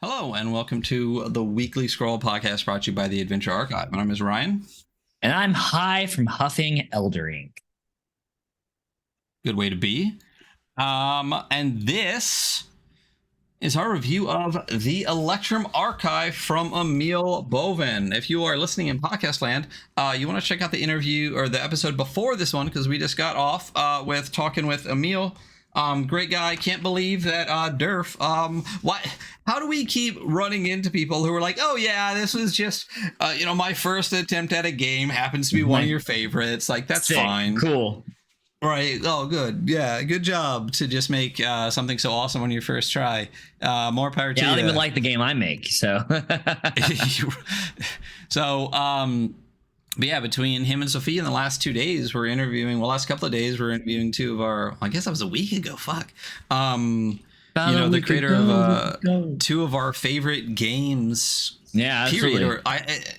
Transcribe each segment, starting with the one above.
Hello, and welcome to the Weekly Scroll podcast brought to you by the Adventure Archive. My name is Ryan. And I'm high from huffing Elder Ink. Good way to be. And this is our review of the Electrum Archive from Emil Bovin. If you are listening in podcast land, you want to check out the interview or the episode before this one, because we just got off with talking with Emil. Great guy. Can't believe that Durf. How do we keep running into people who are like, oh yeah, this was just my first attempt at a game, happens to be one of your favorites. Like, that's Sick. fine. Cool. Right. Oh, good. Yeah. Good job to just make something so awesome on your first try. More power to you. I don't even like the game I make, so. But yeah, between him and Sophie in the last 2 days, last couple of days, we're interviewing two of our, I guess that was a week ago. Fuck. The creator of two of our favorite games. Yeah, absolutely. Period.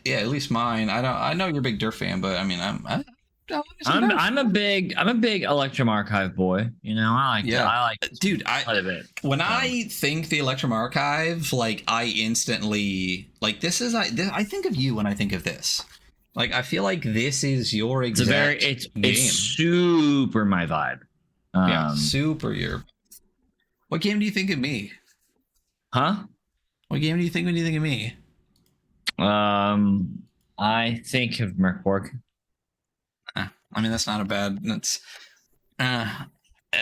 At least mine. I know you're a big Durf fan, but I mean, I'm a big Electrum Archive boy. I like it. Dude, quite a bit. When I think the Electrum Archive, like, I instantly, like, I think of you when I think of this. Like, I feel like this is your exact game. It's super my vibe. Super your. What game do you think of me? Huh? What game do you think when you think of me? I think of Merkborg. I mean, that's not a bad. That's at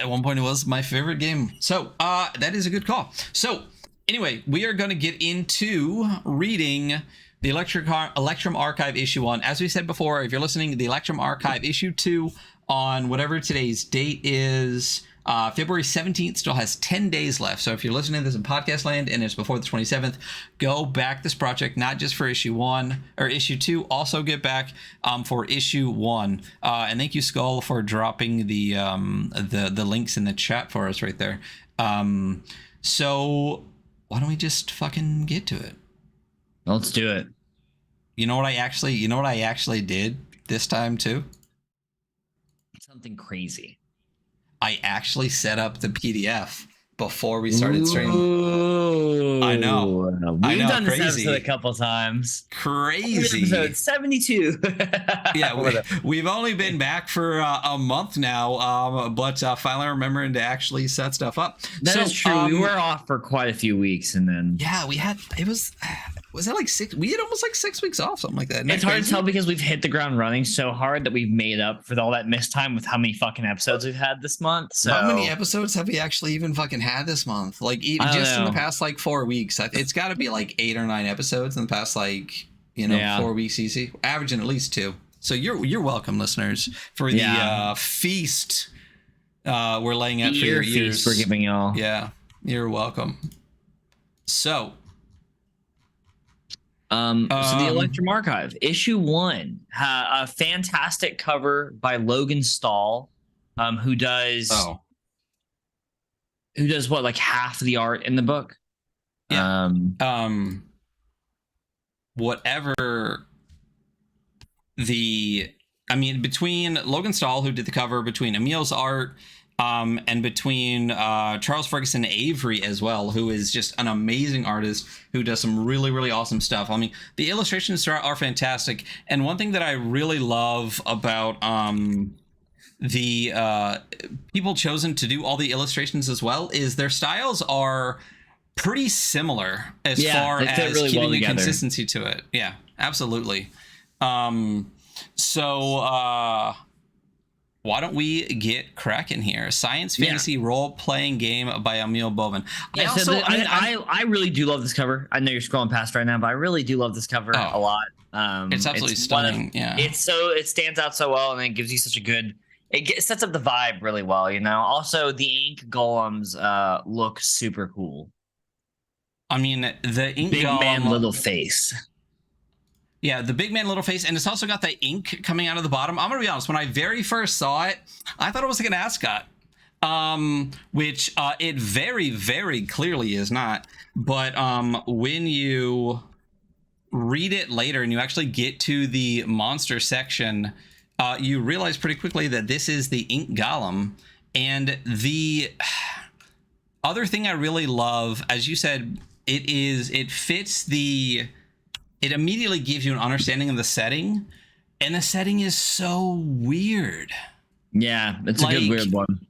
one point it was my favorite game. So that is a good call. So anyway, we are going to get into reading the Electrum Archive issue 1. As we said before, if you're listening, the Electrum Archive issue 2 on whatever today's date is, February 17th, still has 10 days left. So if you're listening to this in podcast land and it's before the 27th, go back this project, not just for issue 1 or issue 2, also get back for issue 1. And thank you, Skull, for dropping the links in the chat for us right there. So why don't we just fucking get to it? Let's do it. You know what I actually did this time too? Something crazy. I actually set up the PDF before we started streaming. Ooh. I know. We've done this episode a couple times. Crazy. Episode 72. Yeah, we've only been back for a month now, but finally remembering to actually set stuff up. That is true. We were off for quite a few weeks, and then was that like 6? We had almost like 6 weeks off, something like that. It's hard to tell because we've hit the ground running so hard that we've made up for all that missed time with how many fucking episodes we've had this month. So how many episodes have we actually even fucking had this month? Like, even just in the past like 4 weeks, it's got to be like 8 or 9 episodes in the past 4 weeks easy, averaging at least 2. So you're welcome, listeners, for the feast we're laying out for your ears. We're giving y'all. Yeah, you're welcome. So the Electrum Archive, issue 1, a fantastic cover by Logan Stahl, who does what, like half the art in the book. Yeah. Between Logan Stahl, who did the cover, between Emil's art, and between Charles Ferguson Avery as well, who is just an amazing artist who does some really, really awesome stuff. I mean, the illustrations are fantastic. And one thing that I really love about the people chosen to do all the illustrations as well is their styles are pretty similar as far as really keeping the consistency to it. Yeah, absolutely. Why don't we get cracking here? Science fantasy role-playing game by Emil Bovin. I really do love this cover. I know you're scrolling past right now, but I really do love this cover a lot. It's absolutely stunning. It stands out so well, and it gives you such a good. It sets up the vibe really well. Also, the ink golems look super cool. I mean, the ink big golem, man, little face. Yeah, the big man, little face, and it's also got the ink coming out of the bottom. I'm gonna be honest, when I very first saw it, I thought it was like an ascot, which it very, very clearly is not. But when you read it later and you actually get to the monster section, you realize pretty quickly that this is the ink golem. And the other thing I really love, as you said, it fits the, it immediately gives you an understanding of the setting, and the setting is so weird. Yeah, it's a good weird one.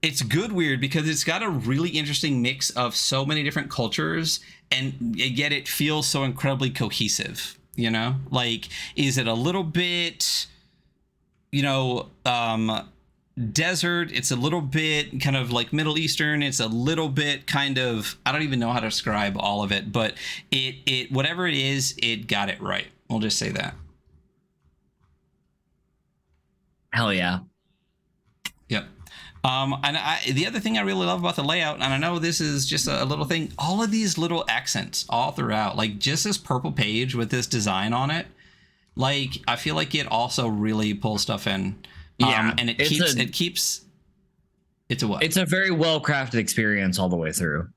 It's good weird because it's got a really interesting mix of so many different cultures, and yet it feels so incredibly cohesive, you know? Like, is it a little bit, you know, desert? It's a little bit kind of like Middle Eastern. It's a little bit kind of, I don't even know how to describe all of it, but it whatever it is, it got it right. We'll just say that. Hell yeah. Yep. And the other thing I really love about the layout, and I know this is just a little thing, all of these little accents all throughout, like just this purple page with this design on it, like I feel like it also really pulls stuff in. Yeah, and it keeps. It's a what? It's a very well crafted experience all the way through.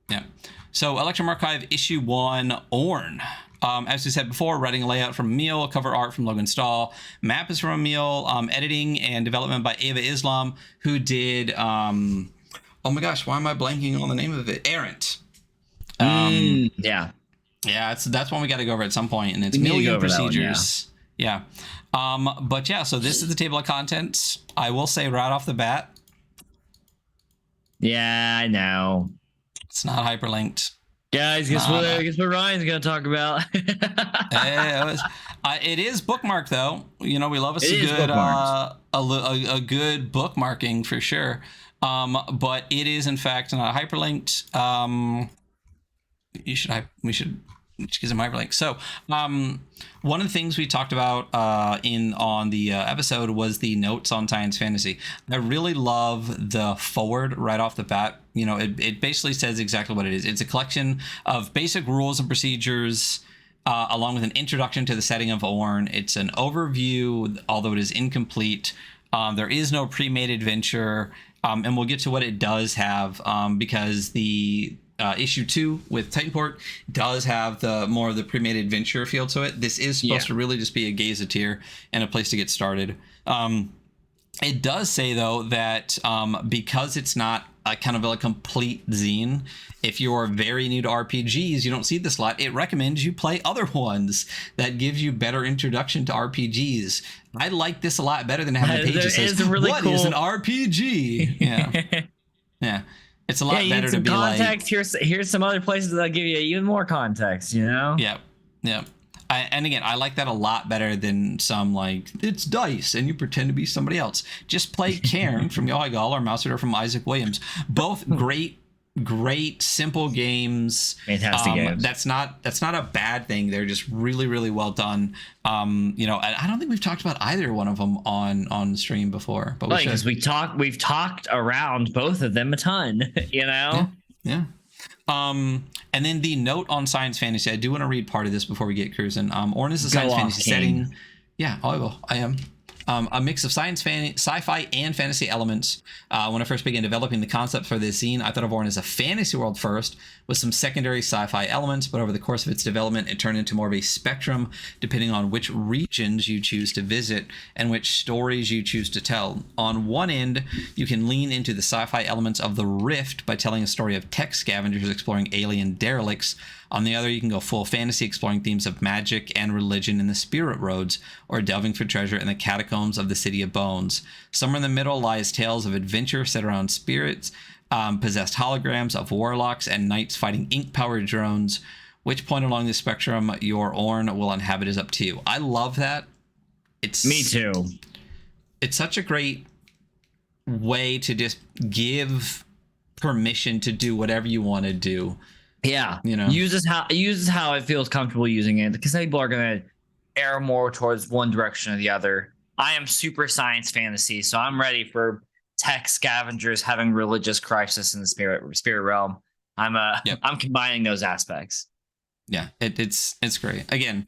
Yeah. So Electrum Archive issue 1, Orn. As we said before, writing a layout from Emil, cover art from Logan Stahl, map is from Emil, editing and development by Ava Islam, who did, oh my gosh, why am I blanking on the name of it? Errant. Yeah. Yeah, that's one we got to go over at some point, and it's Million Procedures. One, yeah. But yeah, so this is the table of contents. I will say right off the bat. Yeah, I know. It's not hyperlinked. Guys, guess what Ryan's gonna talk about. It is bookmarked though. You know, we love us a good a good bookmarking for sure. But it is in fact not hyperlinked. We should give them hyperlink. So one of the things we talked about on the episode was the notes on science fantasy. I really love the forward right off the bat. You know, it basically says exactly what it is. It's a collection of basic rules and procedures along with an introduction to the setting of Orn. It's an overview, although it is incomplete. There is no pre-made adventure, and we'll get to what it does have because the issue 2 with Titanport does have the more of the pre-made adventure feel to it. This is supposed to really just be a gazetteer and a place to get started. It does say though that because it's not a kind of a complete zine, if you're very new to RPGs, you don't see this a lot, it recommends you play other ones that gives you better introduction to RPGs. I like this a lot better than having a page that says, what is an RPG? Yeah. Yeah. It's a lot better to be context. Like, here's some other places that'll give you even more context, you know? Yep. Yep. And again, I like that a lot better than some like, it's dice and you pretend to be somebody else. Just play Cairn from Yoigal or Mouser from Isaac Williams. Both great, simple games. Fantastic games. That's not a bad thing. They're just really, really well done. You know, I don't think we've talked about either one of them on stream before, but because we've talked around both of them a ton, you know? Yeah. And then the note on science fantasy, I do want to read part of this before we get cruising. Orn is a science fantasy setting. Yeah, I will. I am. A mix of sci-fi and fantasy elements. When I first began developing the concept for this zine, I thought of Orn as a fantasy world first, with some secondary sci-fi elements, but over the course of its development, it turned into more of a spectrum, depending on which regions you choose to visit and which stories you choose to tell. On one end, you can lean into the sci-fi elements of the Rift by telling a story of tech scavengers exploring alien derelicts. On the other, you can go full fantasy, exploring themes of magic and religion in the spirit roads, or delving for treasure in the catacombs of the City of Bones. Somewhere in the middle lies tales of adventure set around spirits, possessed holograms of warlocks, and knights fighting ink-powered drones. Which point along the spectrum your Orn will inhabit is up to you. I love that. Me too. It's such a great way to just give permission to do whatever you want to do. Yeah, you know, uses how it feels comfortable using it, because people are gonna err more towards one direction or the other. I am super science fantasy, so I'm ready for tech scavengers having religious crisis in the spirit realm. I'm combining those aspects. Yeah, it's great. Again,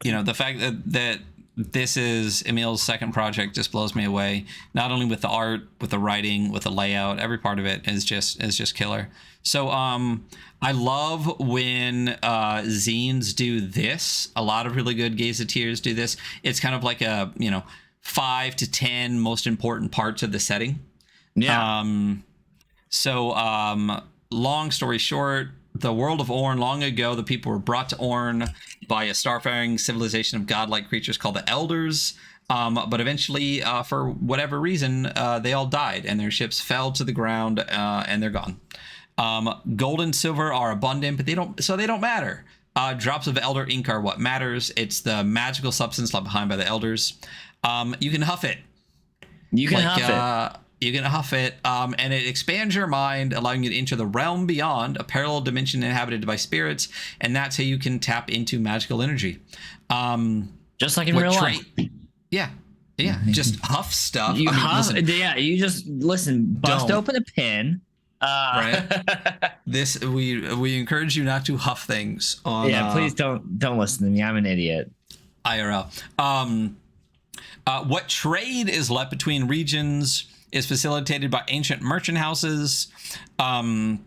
you know, the fact that this is Emil's second project just blows me away. Not only with the art, with the writing, with the layout, every part of it is just killer. So I love when zines do this. A lot of really good gazetteers do this. It's kind of like a, you know, 5 to 10 most important parts of the setting. Yeah. So long story short, the world of Orn. Long ago, the people were brought to Orn by a starfaring civilization of godlike creatures called the Elders. But eventually, for whatever reason, they all died, and their ships fell to the ground, and they're gone. Gold and silver are abundant, but they don't matter. Drops of Elder ink are what matters. It's the magical substance left behind by the Elders. You can huff it. You can huff it. You can huff it, and it expands your mind, allowing you to enter the realm beyond, a parallel dimension inhabited by spirits, and that's how you can tap into magical energy. Just like in real life. Yeah. Just huff stuff. You just listen. Bust open a pen. Right. We encourage you not to huff things. Please don't listen to me. I'm an idiot. IRL. What trade is left between regions is facilitated by ancient merchant houses. Bone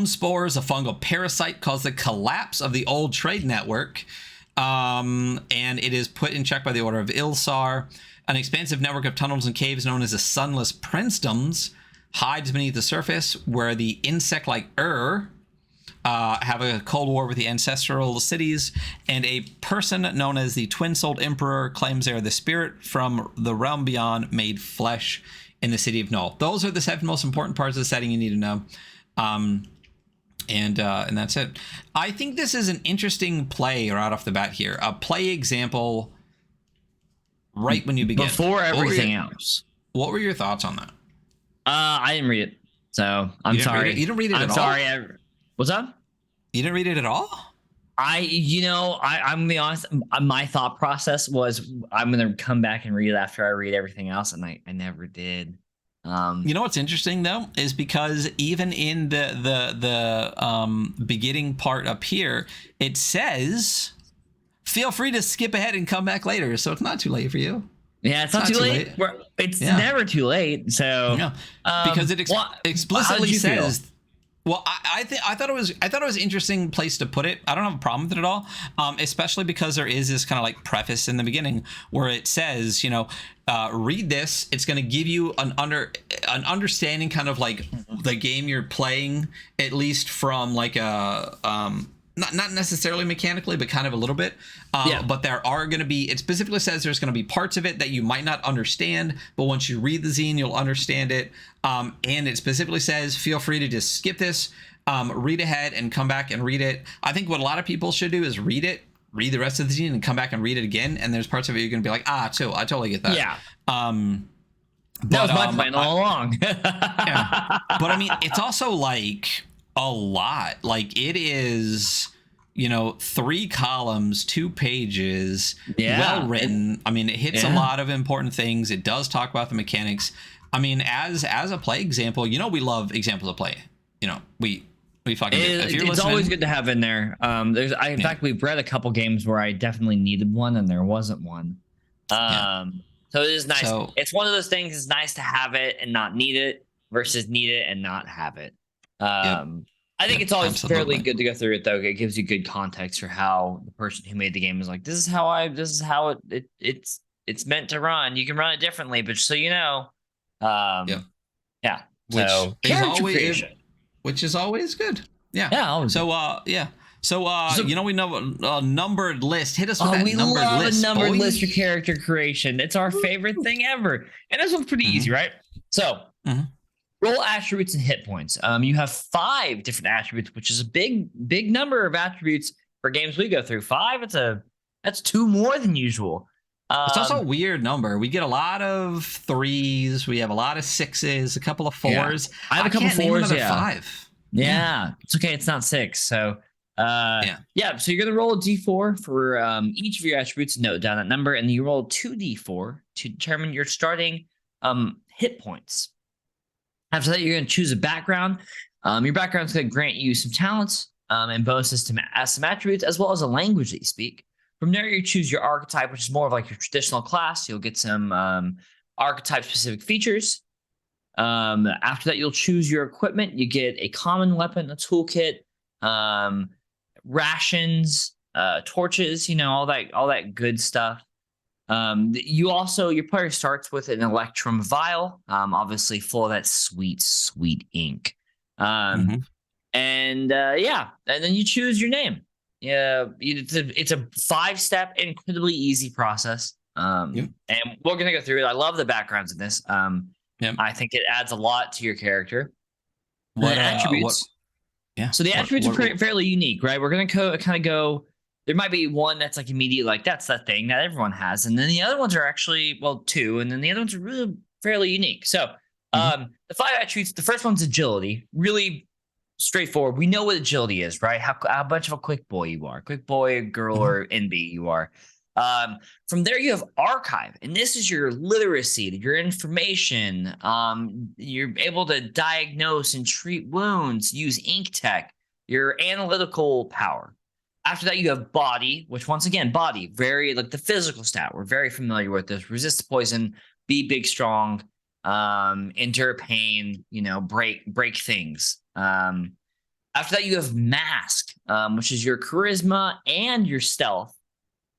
spores, a fungal parasite, cause the collapse of the old trade network. And it is put in check by the Order of Ilsar. An expansive network of tunnels and caves known as the Sunless Princedoms hides beneath the surface, where the insect-like have a cold war with the ancestral cities, and a person known as the Twin-Souled Emperor claims they are the spirit from the realm beyond made flesh in the city of Null. Those are the 7 most important parts of the setting you need to know. And that's it. I think this is an interesting play right off the bat here. A play example right when you begin. Before everything else. What were your thoughts on that? I didn't read it, so I'm sorry. You didn't read it at all? I'm sorry. What's up? You didn't read it at all? I'm gonna be honest. My thought process was I'm gonna come back and read it after I read everything else, and I never did. You know what's interesting though is because even in the beginning part up here, it says, "Feel free to skip ahead and come back later." So it's not too late for you. Yeah, it's not too late. It's never too late. So because it explicitly says. Well, I thought it was interesting place to put it. I don't have a problem with it at all, especially because there is this kind of like preface in the beginning where it says, read this. It's going to give you an understanding, kind of like the game you're playing, at least from like a not necessarily mechanically, but kind of a little bit. But there are going to be, it specifically says there's going to be parts of it that you might not understand, but once you read the zine, you'll understand it. And it specifically says, feel free to just skip this, read ahead and come back and read it. I think what a lot of people should do is read the rest of the zine and come back and read it again. And there's parts of it you're going to be like, I totally get that. Yeah. That was my plan all along. Yeah. But I mean, it's also like a lot. Like it is, 3 columns, 2 pages, well written. I mean, it hits a lot of important things. It does talk about the mechanics. I mean, as a play example, we love examples of play. We fucking do. It's always good to have in there. In fact, we've read a couple games where I definitely needed one and there wasn't one. So it is nice. It's one of those things. It's nice to have it and not need it versus need it and not have it. I think it's always fairly good to go through it though. It gives you good context for how the person who made the game is like, this is how it's meant to run. You can run it differently, but just so you know. Which is always good. Yeah. Always. So we know a numbered list. Hit us with that numbered list. We love a numbered list for character creation. It's our favorite thing ever. And this one's pretty easy, right? So roll attributes and hit points. You have 5 different attributes, which is a big number of attributes for games we go through. 5, that's 2 more than usual. It's also a weird number. We get a lot of 3s. We have a lot of 6s, a couple of 4s. Yeah. I have a couple 4s. 5. Yeah, it's okay. It's not 6. So so you're gonna roll a d4 for each of your attributes. Note down that number, and then you roll 2d4 to determine your starting hit points. After that, you're gonna choose a background. Your background is gonna grant you some talents and bonuses to some attributes, as well as a language that you speak. From there, you choose your archetype, which is more of like your traditional class. You'll get some archetype-specific features. After that, you'll choose your equipment. You get a common weapon, a toolkit, rations, torches, all that good stuff. Your player starts with an Electrum vial, obviously full of that sweet ink. And yeah, and then you choose your name. Yeah, it's a 5-step, incredibly easy process. And we're gonna go through it. I love the backgrounds of this. I think it adds a lot to your character. What attributes? So the attributes are fairly unique, right? We're gonna kind of go. There might be one that's like immediate, like that's the thing that everyone has, and then the other ones are actually 2, and then the other ones are really fairly unique. So the 5 attributes. The first one's agility, really straightforward. We know what agility is, right? How much of a quick boy you are, quick boy, girl, or NB you are. From there, you have archive, and this is your literacy, your information. You're able to diagnose and treat wounds, use ink tech, your analytical power. After that, you have body, which once again, body, very like the physical stat. We're very familiar with this. Resist poison, be big, strong, endure pain, break things. After that, you have mask, which is your charisma and your stealth.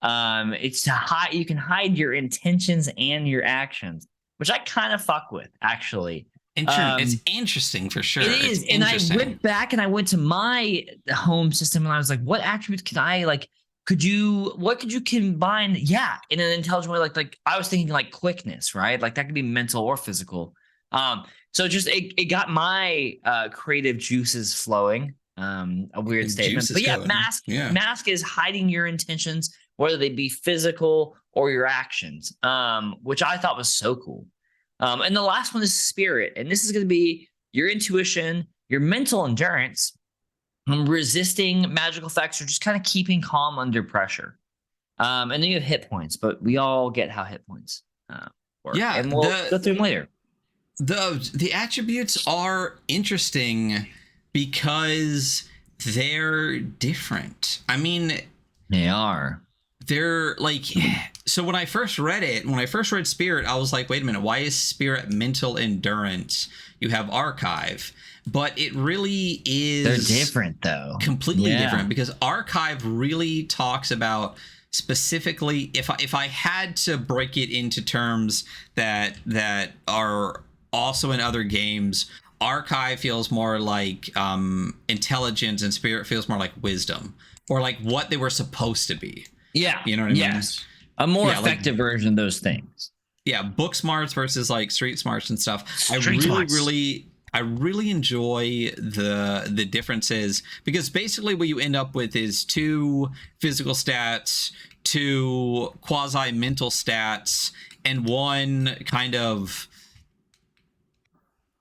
It's to hide. You can hide your intentions and your actions, which I kind of fuck with, actually. It's interesting for sure. It is, and I went back and I went to my home system and I was like, what attributes can I like? What could you combine? Yeah, in an intelligent way, like I was thinking like quickness, right? Like that could be mental or physical. So just it got my creative juices flowing. A weird statement, but yeah, mask is hiding your intentions, whether they be physical or your actions, which I thought was so cool. And the last one is spirit, and this is going to be your intuition, your mental endurance, resisting magical effects, or just kind of keeping calm under pressure. And then you have hit points, but we all get how hit points work. Yeah, and we'll go through them later. The attributes are interesting because they're different. I mean, they are. They're like, so when I first read Spirit, I was like, wait a minute, why is Spirit mental endurance? You have archive, but it really is. They're different though. Completely different, because archive really talks about specifically, if I had to break it into terms that are also in other games, archive feels more like intelligence, and spirit feels more like wisdom, or like what they were supposed to be. Yeah. You know what I mean? Yes. A more effective version of those things. Yeah. Book smarts versus like street smarts and stuff. I really enjoy the differences, because basically what you end up with is 2 physical stats, 2 quasi mental stats, and 1 kind of,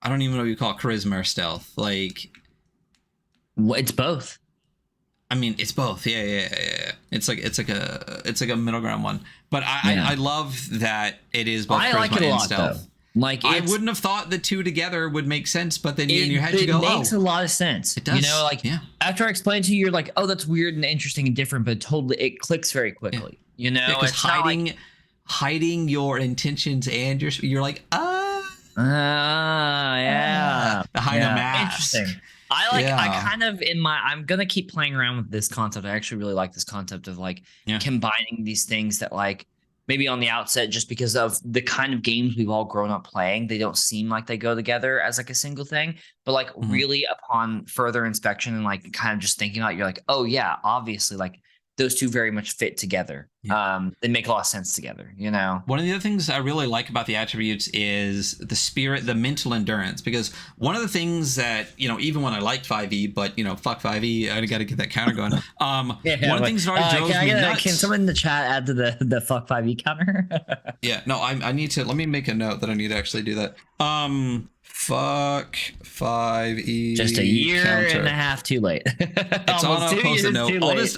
I don't even know what you call it, charisma or stealth. Like, it's both. I mean, it's both. Yeah. It's like a middle ground one. But I love that it is both charisma and stealth. Though. Like, I wouldn't have thought the 2 together would make sense, but then in your head you go, it makes a lot of sense. It does. After I explain to you, you're like, oh, that's weird and interesting and different, but totally it clicks very quickly. Because hiding your intentions and you're like, yeah. Behind a mask. Interesting. I kind of I'm gonna keep playing around with this concept. I actually really like this concept of like combining these things that like maybe on the outset, just because of the kind of games we've all grown up playing, they don't seem like they go together as like a single thing. But like really upon further inspection and like kind of just thinking about it, you're like, oh yeah, obviously like those 2 very much fit together. They make a lot of sense together, One of the other things I really like about the attributes is the spirit, the mental endurance, because one of the things that, even when I liked 5e, but fuck 5e, I gotta get that counter going. One of the things that already drove me nuts. Can someone in the chat add to the fuck 5e counter? I need to, let me make a note that I need to actually do that. Fuck 5e. Just a year and a half too late. It's on a post-it note.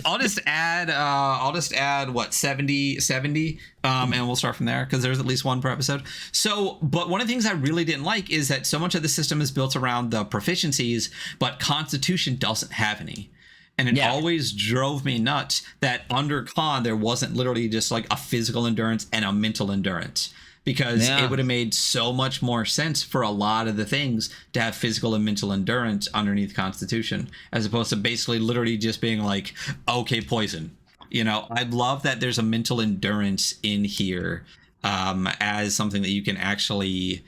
I'll just add what, 70, and we'll start from there, because there's at least 1 per episode. So, but one of the things I really didn't like is that so much of the system is built around the proficiencies, but Constitution doesn't have any. And it always drove me nuts that under con there wasn't literally just like a physical endurance and a mental endurance. Because it would have made so much more sense for a lot of the things to have physical and mental endurance underneath Constitution, as opposed to basically literally just being like, okay, poison. I'd love that there's a mental endurance in here as something that you can actually,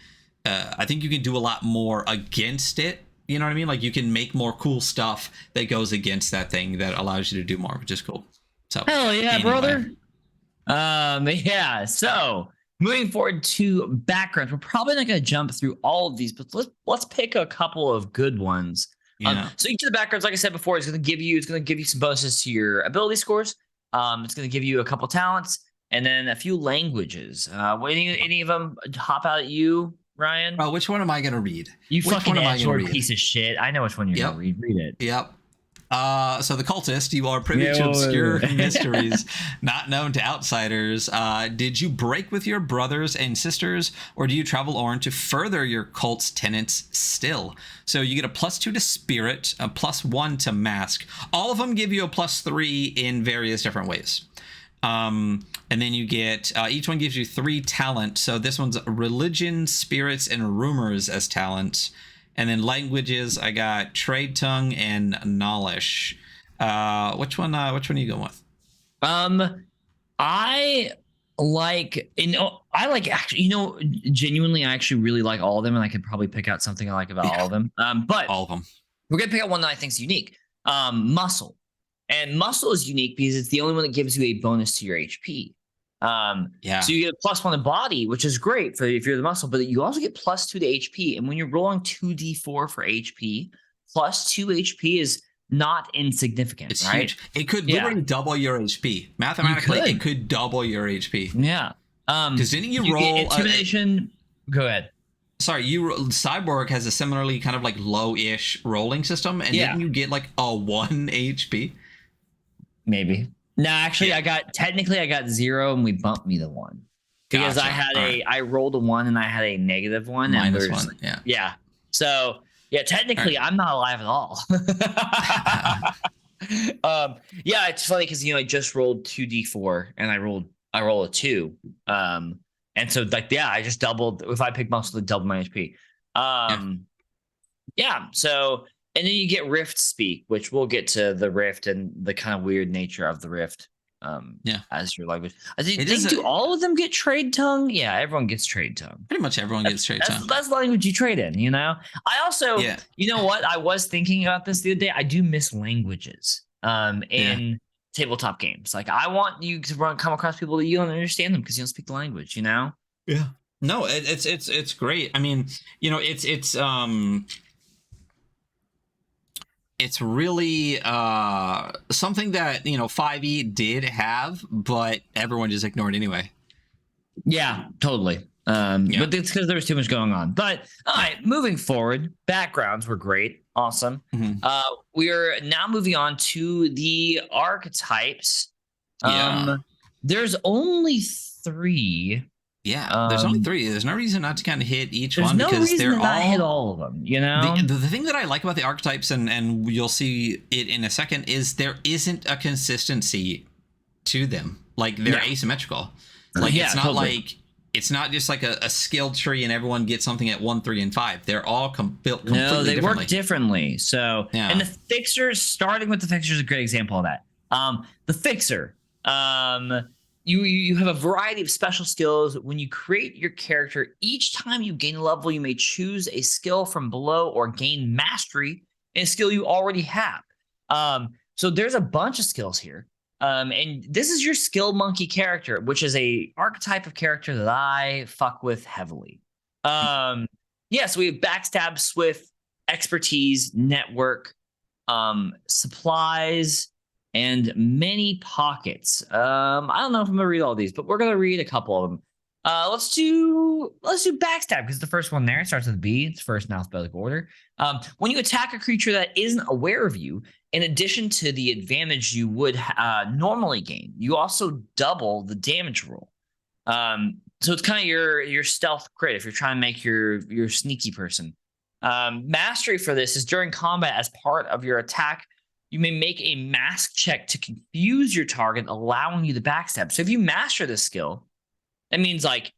I think you can do a lot more against it You know what I mean? Like you can make more cool stuff that goes against that thing that allows you to do more, which is cool. So hell yeah, brother. Yeah. So moving forward to backgrounds, we're probably not going to jump through all of these, but let's pick a couple of good ones. Yeah. So each of the backgrounds, like I said before, is going to give you some bonuses to your ability scores. It's going to give you a couple talents and then a few languages. Any of them hop out at you, Ryan? Oh, which one am I going to read? You fucking Edgelord piece of shit. I know which one you're going to read. Read it. Yep. So the cultist, you are privy to obscure mysteries not known to outsiders. Did you break with your brothers and sisters, or do you travel on to further your cult's tenets still? So you get a +2 to spirit, a +1 to mask. All of them give you a +3 in various different ways. And then you get each one gives you 3 talent. So this one's religion, spirits, and rumors as talents. And then languages, I got trade tongue and knowledge. Which one are you going with? I like, actually, genuinely, I actually really like all of them, and I could probably pick out something I like about all of them. But all of them. We're gonna pick out one that I think is unique. Muscle. And muscle is unique because it's the only one that gives you a bonus to your HP. So you get a +1 to body, which is great for if you're the muscle, but you also get +2 to HP. And when you're rolling 2d4 for HP, +2 HP is not insignificant. It's right? Huge. It could literally double your HP. Mathematically, it could double your HP. Yeah. Because didn't you roll intimidation? Go ahead. Sorry, Cyborg has a similarly kind of like low-ish rolling system, and didn't you get like a 1 HP? Maybe. No, actually, I got 0, and we bumped me to 1 because I rolled a 1 and I had a -1 -1. Yeah. So technically, I'm not alive at all. It's funny because I just rolled 2d4 and I roll a 2, and so I just doubled. If I pick muscle, it doubled my HP. So. And then you get Rift Speak, which we'll get to the Rift and the kind of weird nature of the Rift as your language. I think do all of them get Trade Tongue? Yeah, everyone gets Trade Tongue. Pretty much everyone gets Trade Tongue. That's the language you trade in, I also, you know what? I was thinking about this the other day. I do miss languages in tabletop games. Like, I want you to come across people that you don't understand them because you don't speak the language, Yeah. No, it's great. I mean, it's really something that 5e did have, but everyone just ignored anyway. Yeah, totally. But it's because there was too much going on. But all right, moving forward, backgrounds were great, awesome. We are now moving on to the archetypes. There's only 3. Yeah, there's only 3. There's no reason not to kind of hit each one because they're all not hit all of them. The thing that I like about the archetypes, and you'll see it in a second, is there isn't a consistency to them. Like they're asymmetrical. Like it's not like it's not just like a skill tree and everyone gets something at 1, 3, and 5. They're all built completely differently. No, they work differently. So and the fixers, starting with the fixer, is a great example of that. The fixer. You have a variety of special skills. When you create your character, each time you gain a level, you may choose a skill from below or gain mastery in a skill you already have. So there's a bunch of skills here. And this is your skill monkey character, which is a archetype of character that I fuck with heavily. So we have backstab, swift, expertise, network, supplies, and many pockets. I don't know if I'm gonna read all these, but we're gonna read a couple of them. Let's do backstab because the first one there starts with B. It's first in alphabetical order. When you attack a creature that isn't aware of you, in addition to the advantage you would normally gain, you also double the damage roll. So it's kind of your stealth crit if you're trying to make your sneaky person. Mastery for this is during combat as part of your attack. You may make a mask check to confuse your target, allowing you to backstab. So if you master this skill, that means like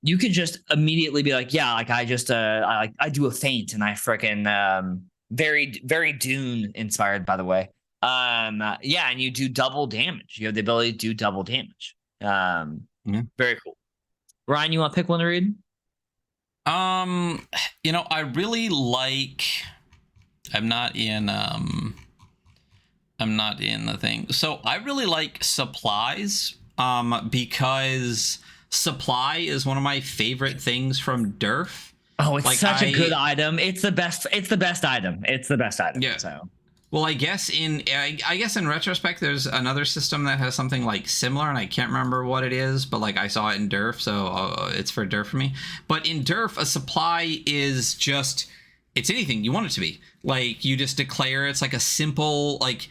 you could just immediately be like, I just I do a feint and I freaking very, very Dune inspired, by the way. And you do double damage. You have the ability to do double damage. Very cool. Ryan, you want to pick one to read? I really like I'm not in the thing. So I really like supplies because supply is one of my favorite things from Derf. Oh, it's like, such a good item. It's the best. It's the best item. It's the best item. Yeah. So. Well, I guess in retrospect, there's another system that has something like similar, and I can't remember what it is, but like I saw it in Derf, so it's for Derf for me. But in Derf, a supply is just, it's anything you want it to be. Like you just declare it's like a simple, like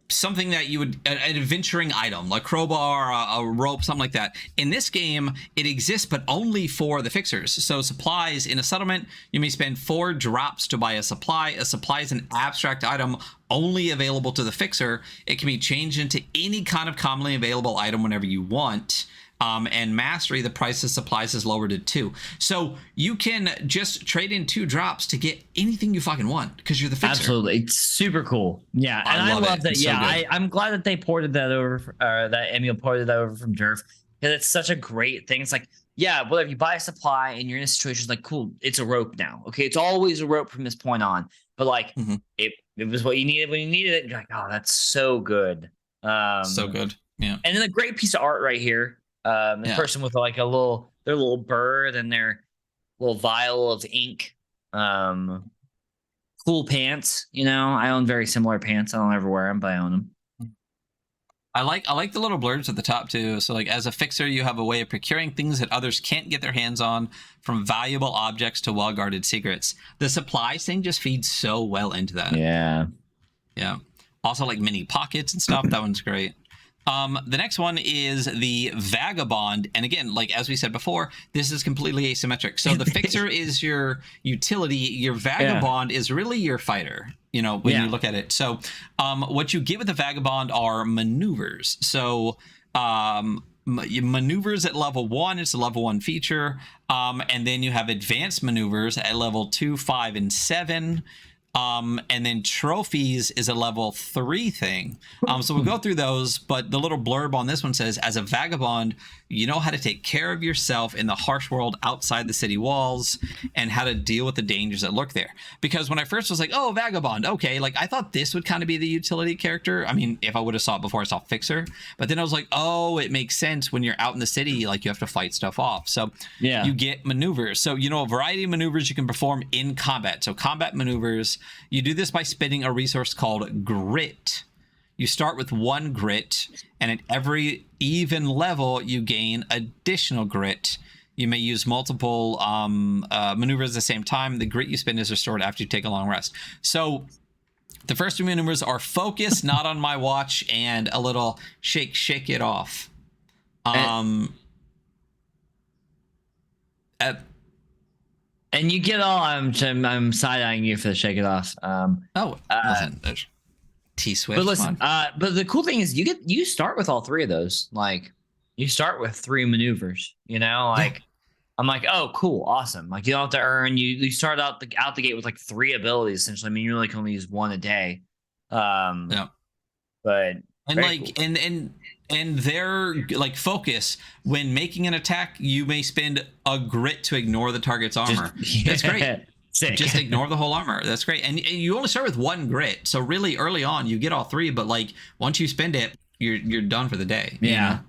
something that you would, an adventuring item, like crowbar, a rope, something like that. In this game, it exists, but only for the fixers. So supplies in a settlement, you may spend 4 drops to buy a supply. A supply is an abstract item only available to the fixer. It can be changed into any kind of commonly available item whenever you want. And mastery, the price of supplies is lowered to 2. So you can just trade in 2 drops to get anything you fucking want because you're the fixer. Absolutely. It's super cool. Yeah. And I love that. Yeah. So I'm glad that they ported that over, that Emil ported that over from Derf, because it's such a great thing. It's like, yeah, well, if you buy a supply and you're in a situation, it's like, cool, it's a rope now. Okay. It's always a rope from this point on. But like, it was what you needed when you needed it. You're like, oh, that's so good. So good. Yeah. And then a great piece of art right here. The person with like their little bird and their little vial of ink. Cool pants. You know, I own very similar pants. I don't ever wear them, but I own them. I like the little blurbs at the top too. So like, as a fixer, you have a way of procuring things that others can't get their hands on, from valuable objects to well-guarded secrets. The supplies thing just feeds so well into that. Yeah. Yeah. Also like mini pockets and stuff. That one's great. The next one is the Vagabond. And again, like as we said before, this is completely asymmetric. So the fixer is your utility. Your Vagabond is really your fighter, you know, when you look at it. So what you get with the Vagabond are maneuvers. So maneuvers at level 1, it's a level 1 feature. And then you have advanced maneuvers at level 2, 5, and 7. And then trophies is a level 3 thing. So we'll go through those, but the little blurb on this one says, as a vagabond, you know how to take care of yourself in the harsh world outside the city walls and how to deal with the dangers that lurk there. Because when I first was like, oh, vagabond, okay, like I thought this would kind of be the utility character. I mean, if I would have saw it before I saw fixer, but then I was like, oh, it makes sense when you're out in the city, like you have to fight stuff off. So you get maneuvers. So, you know, a variety of maneuvers you can perform in combat. So combat maneuvers, you do this by spending a resource called grit. You start with 1 grit, and at every even level, you gain additional grit. You may use multiple maneuvers at the same time. The grit you spend is restored after you take a long rest. So the first 2 maneuvers are focus, not on my watch, and a little shake it off. And you get all, I'm side-eyeing you for the shake it off. Listen, T-Swift. But listen, but the cool thing is you start with all 3 of those. Like you start with 3 maneuvers, you know, like I'm like, oh, cool. Awesome. Like you don't have to earn, you start out the gate with like 3 abilities, essentially. I mean, you really can only use 1 a day. But and like, cool. and their like focus when making an attack, you may spend a grit to ignore the target's armor. That's great. Sick. Just ignore the whole armor. That's great. And you only start with 1 grit. So really early on, you get all 3, but like once you spend it, you're done for the day. Yeah. You know?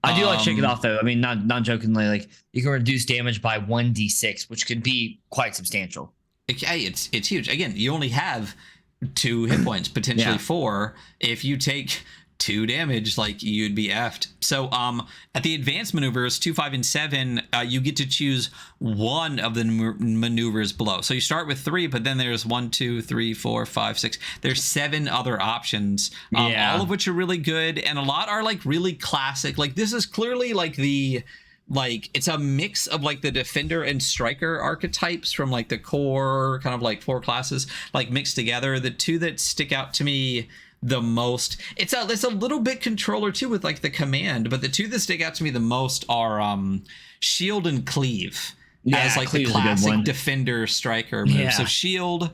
I do like shake it off though. I mean, not jokingly, like you can reduce damage by 1d6, which could be quite substantial. It's huge. Again, you only have 2 hit points, potentially 4. If you take 2 damage, like you'd be effed. So at the advanced maneuvers 2, 5, and 7, you get to choose 1 of the maneuvers below. So you start with 3, but then there's 1, 2, 3, 4, 5, 6. There's 7 other options, all of which are really good, and a lot are like really classic. Like this is clearly like it's a mix of like the defender and striker archetypes from like the core kind of like 4 classes like mixed together. The 2 that stick out to me the most, it's a little bit controller too with like the command, but the 2 that stick out to me the most are shield and cleave as like the classic defender striker move. So shield,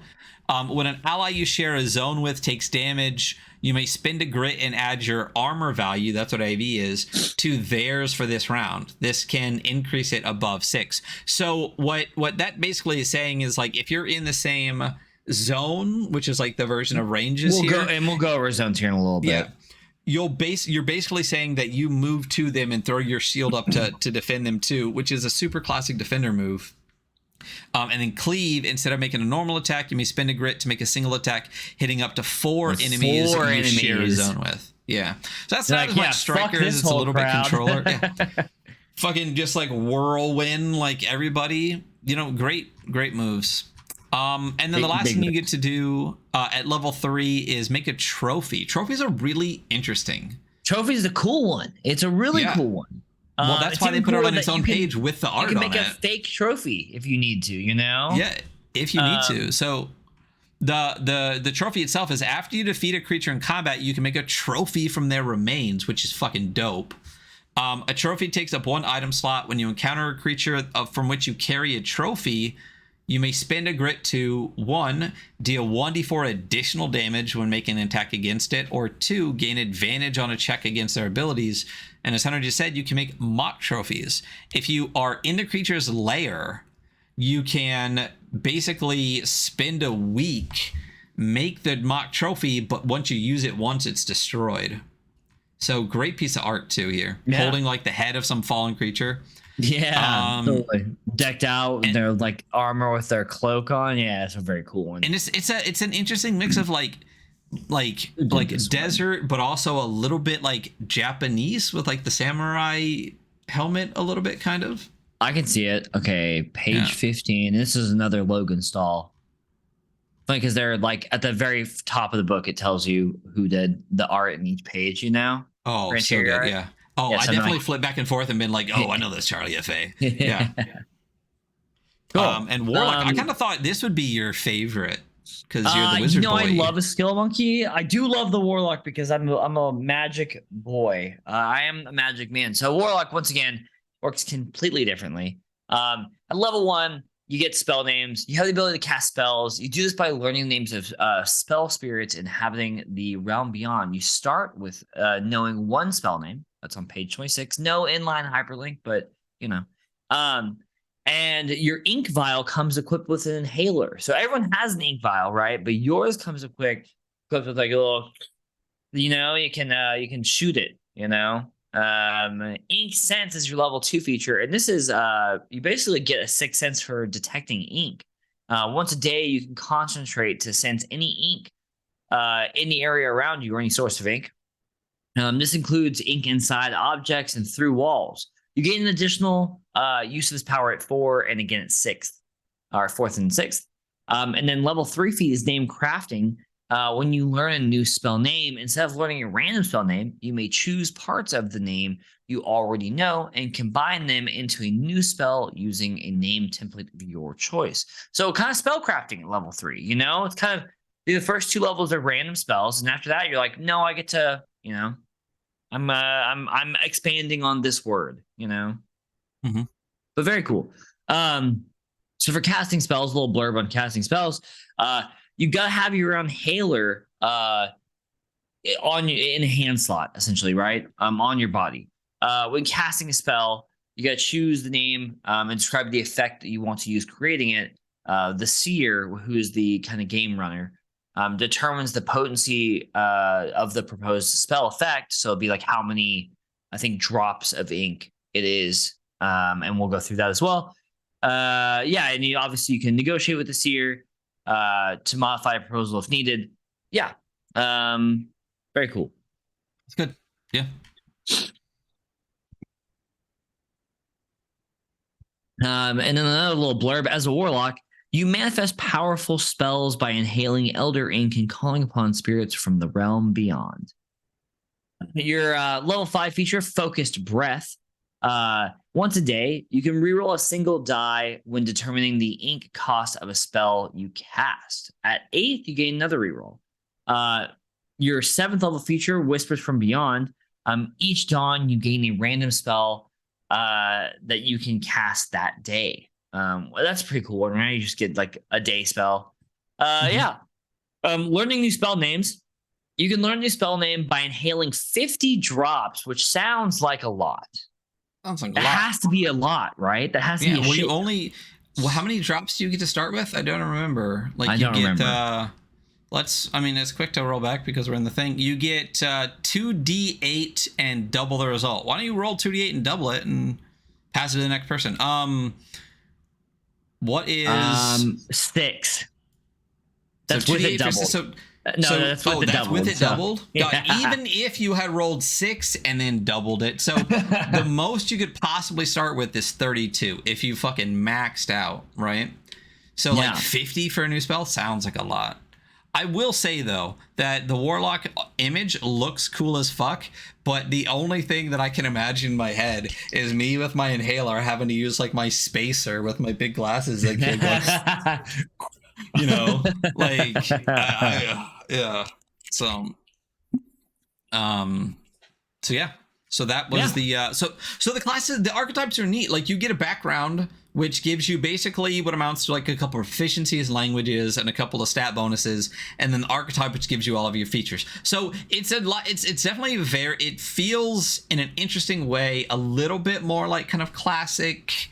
when an ally you share a zone with takes damage, you may spend a grit and add your armor value, that's what AV is, to theirs for this round. This can increase it above 6. So what that basically is saying is like if you're in the same zone, which is like the version of ranges here. We'll go over zones here in a little bit. Yeah. You're basically saying that you move to them and throw your shield up to defend them too, which is a super classic defender move. And then cleave, instead of making a normal attack, you may spend a grit to make a single attack, hitting up to 4 enemies you share a zone with. Yeah. So that's not as much strikers, it's a little bit controller. Yeah. Fucking just like whirlwind, like everybody, great moves. And then the last thing you get to do at level 3 is make a trophy. Trophies are really interesting. Trophy is a cool one. It's a really cool one. Well, that's why they put it on its own page with the art on it. You can make a fake trophy if you need to, Yeah, if you need to. So the trophy itself is after you defeat a creature in combat, you can make a trophy from their remains, which is fucking dope. A trophy takes up 1 item slot. When you encounter a creature from which you carry a trophy, you may spend a grit to 1, deal 1d4 additional damage when making an attack against it, or 2, gain advantage on a check against their abilities. And as Hunter just said, you can make mock trophies. If you are in the creature's lair, you can basically spend a week, make the mock trophy, but once you use it once, it's destroyed. So great piece of art too here. Yeah. Holding like the head of some fallen creature. Yeah, totally. Decked out in their like armor with their cloak on. Yeah, it's a very cool one. And it's an interesting mix of like desert, but also a little bit like Japanese with like the samurai helmet a little bit kind of. I can see it. Okay, page 15. This is another Logan stall. Funny because they're like at the very top of the book, it tells you who did the art in each page, Oh, so good, art. Yeah. Oh, I definitely flipped back and forth and been like, oh, I know this Charlie F.A. Yeah. Cool. And Warlock, I kind of thought this would be your favorite because you're the wizard boy. I love a skill monkey. I do love the Warlock because I'm a magic boy. I am a magic man. So Warlock, once again, works completely differently. At level 1, you get spell names. You have the ability to cast spells. You do this by learning names of spell spirits inhabiting the realm beyond. You start with knowing 1 spell name. That's on page 26. No inline hyperlink, but and your ink vial comes equipped with an inhaler. So everyone has an ink vial, right? But yours comes equipped with like a little, you can shoot it. Ink sense is your level 2 feature, and this is you basically get a 6th sense for detecting ink. Once a day, you can concentrate to sense any ink in the area around you or any source of ink. This includes ink inside objects and through walls. You gain an additional use of this power at 4 and again at 6th, or 4th and 6th. And then level 3 feat is name crafting. When you learn a new spell name, instead of learning a random spell name, you may choose parts of the name you already know and combine them into a new spell using a name template of your choice. So kind of spell crafting at level 3, it's kind of the first 2 levels are random spells. And after that, you're like, no, I get to, I'm expanding on this word, Mm-hmm. But very cool. So for casting spells, a little blurb on casting spells. You gotta have your inhaler in a hand slot, essentially, right? On your body. When casting a spell, you gotta choose the name and describe the effect that you want to use creating it. The seer, who is the kind of game runner, determines the potency of the proposed spell effect. So it'd be like how many, I think, drops of ink it is, and we'll go through that as well. And obviously you can negotiate with the seer to modify a proposal if needed. Yeah. Very cool. It's good. Yeah. And then another little blurb. As a warlock, you manifest powerful spells by inhaling elder ink and calling upon spirits from the realm beyond. Your level 5 feature, Focused Breath. Once a day, you can reroll a single die when determining the ink cost of a spell you cast. At 8th, you gain another reroll. Your 7th level feature, Whispers from Beyond. Each dawn, you gain a random spell that you can cast that day. Well, that's a pretty cool one, right? You just get like a day spell. Yeah. Learning new spell names. You can learn a new spell name by inhaling 50 drops, which sounds like a lot. Sounds like that has to be a lot, right? That has to be a well, you only Well, how many drops do you get to start with? I don't remember. Like, I don't remember. It's quick to roll back because we're in the thing. You get 2d8 and double the result. Why don't you roll 2d8 and double it and pass it to the next person? What is 6? That's with it doubled. That's with it doubled. Yeah. Even if you had rolled 6 and then doubled it, so the most you could possibly start with is 32 if you fucking maxed out, right? So like 50 for a new spell sounds like a lot. I will say though that the Warlock image looks cool as fuck, but the only thing that I can imagine in my head is me with my inhaler having to use like my spacer with my big glasses that kid looks. You know, like yeah. So yeah. So that was the so the classes, the archetypes are neat. Like you get a background which gives you basically what amounts to like a couple of proficiencies, languages, and a couple of stat bonuses, and then the archetype which gives you all of your features. So it's a lot. It's definitely it feels in an interesting way a little bit more like kind of classic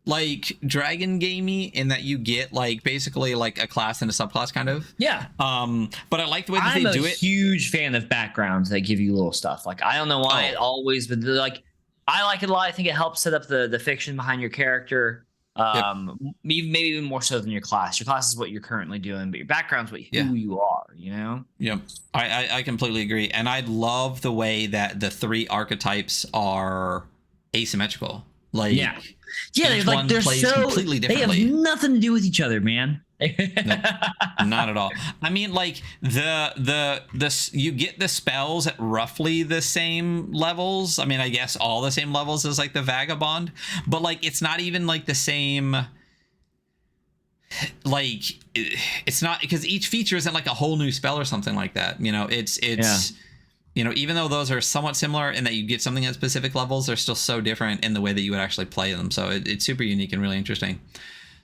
like dragon gamey in that you get like basically like a class and a subclass kind of. Yeah. But I like the way that they do it. I'm a huge fan of backgrounds that give you little stuff. Like I don't know why it always, but like I like it a lot. I think it helps set up the fiction behind your character. Maybe even more so than your class. Your class is what you're currently doing, but your background's who you are, you know? Yep. I completely agree. And I love the way that the 3 archetypes are asymmetrical. Like they're so completely differently. They have nothing to do with each other, man. No, not at all. I mean, like you get the spells at roughly the same levels. I mean, I guess all the same levels as like the Vagabond, but like it's not even like the same. Like it's not because each feature isn't like a whole new spell or something like that. You know, it's. You know, even though those are somewhat similar in that you get something at specific levels, they're still so different in the way that you would actually play them. So it's super unique and really interesting.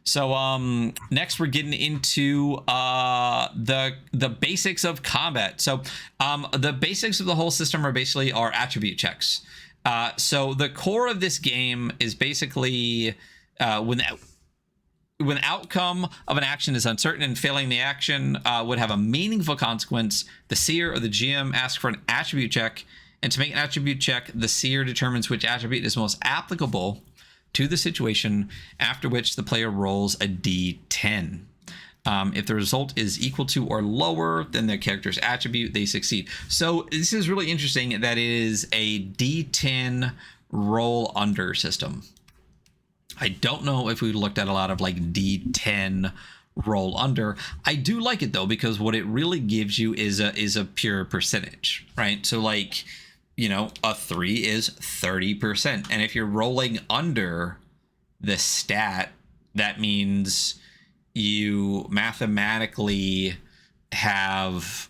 So next we're getting into the basics of combat. So the basics of the whole system are basically our attribute checks. So the core of this game is basically when the outcome of an action is uncertain and failing the action would have a meaningful consequence, the seer or the GM asks for an attribute check. And to make an attribute check, the seer determines which attribute is most applicable to the situation, after which the player rolls a d10. If the result is equal to or lower than their character's attribute, they succeed. So this is really interesting that it is a d10 roll under system. I don't know if we looked at a lot of like D10 roll under. I do like it though, because what it really gives you is a pure percentage, right? So like, you know, a 3 is 30%. And if you're rolling under the stat, that means you mathematically have,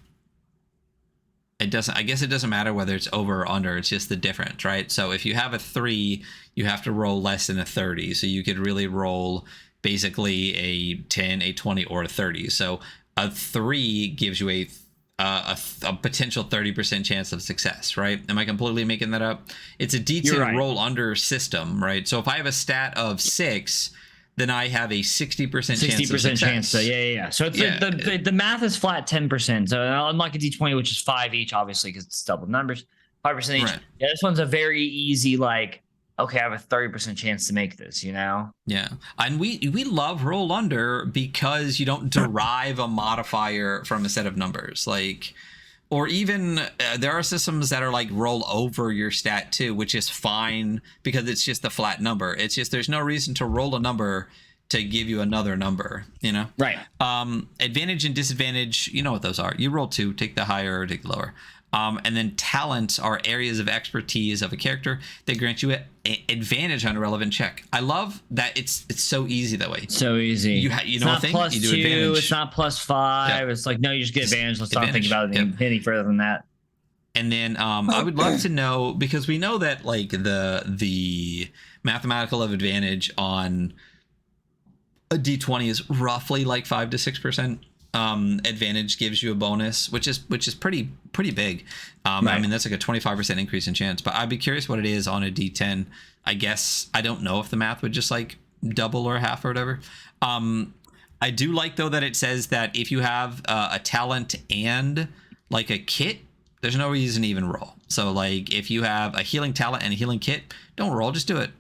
I guess it doesn't matter whether it's over or under, it's just the difference, right? So if you have a 3, you have to roll less than a 30. So you could really roll basically a 10, a 20, or a 30. So a 3 gives you a potential 30% chance of success, right? Am I completely making that up? It's a D10 roll under system, right? So if I have a stat of 6, then I have a 60% chance of success. So yeah. So it's the math is flat 10%. So unlike a D20, which is 5 each, obviously, because it's double numbers, 5% each. Right. Yeah, this one's a very easy, like, okay, I have a 30% chance to make this, you know? Yeah. And we love roll under because you don't derive a modifier from a set of numbers. Like, or even there are systems that are like roll over your stat too, which is fine because it's just a flat number. It's just there's no reason to roll a number to give you another number, you know? Right. Advantage and disadvantage, you know what those are. You roll 2, take the higher or take the lower. And then talents are areas of expertise of a character that grant you an advantage on a relevant check. I love that it's so easy that way. So easy. You know, it's not +2. Advantage. It's not +5. Yeah. It's like, no, you just get advantage. Let's not think about it any further than that. And then I would love to know, because we know that like the mathematical of advantage on a D20 is roughly like 5 to 6%. Advantage gives you a bonus, which is pretty big. Right. I mean, that's like a 25% increase in chance, but I'd be curious what it is on a D10. I guess I don't know if the math would just like double or half or whatever. I do like though that it says that if you have a talent and like a kit, there's no reason to even roll. So like if you have a healing talent and a healing kit, don't roll, just do it.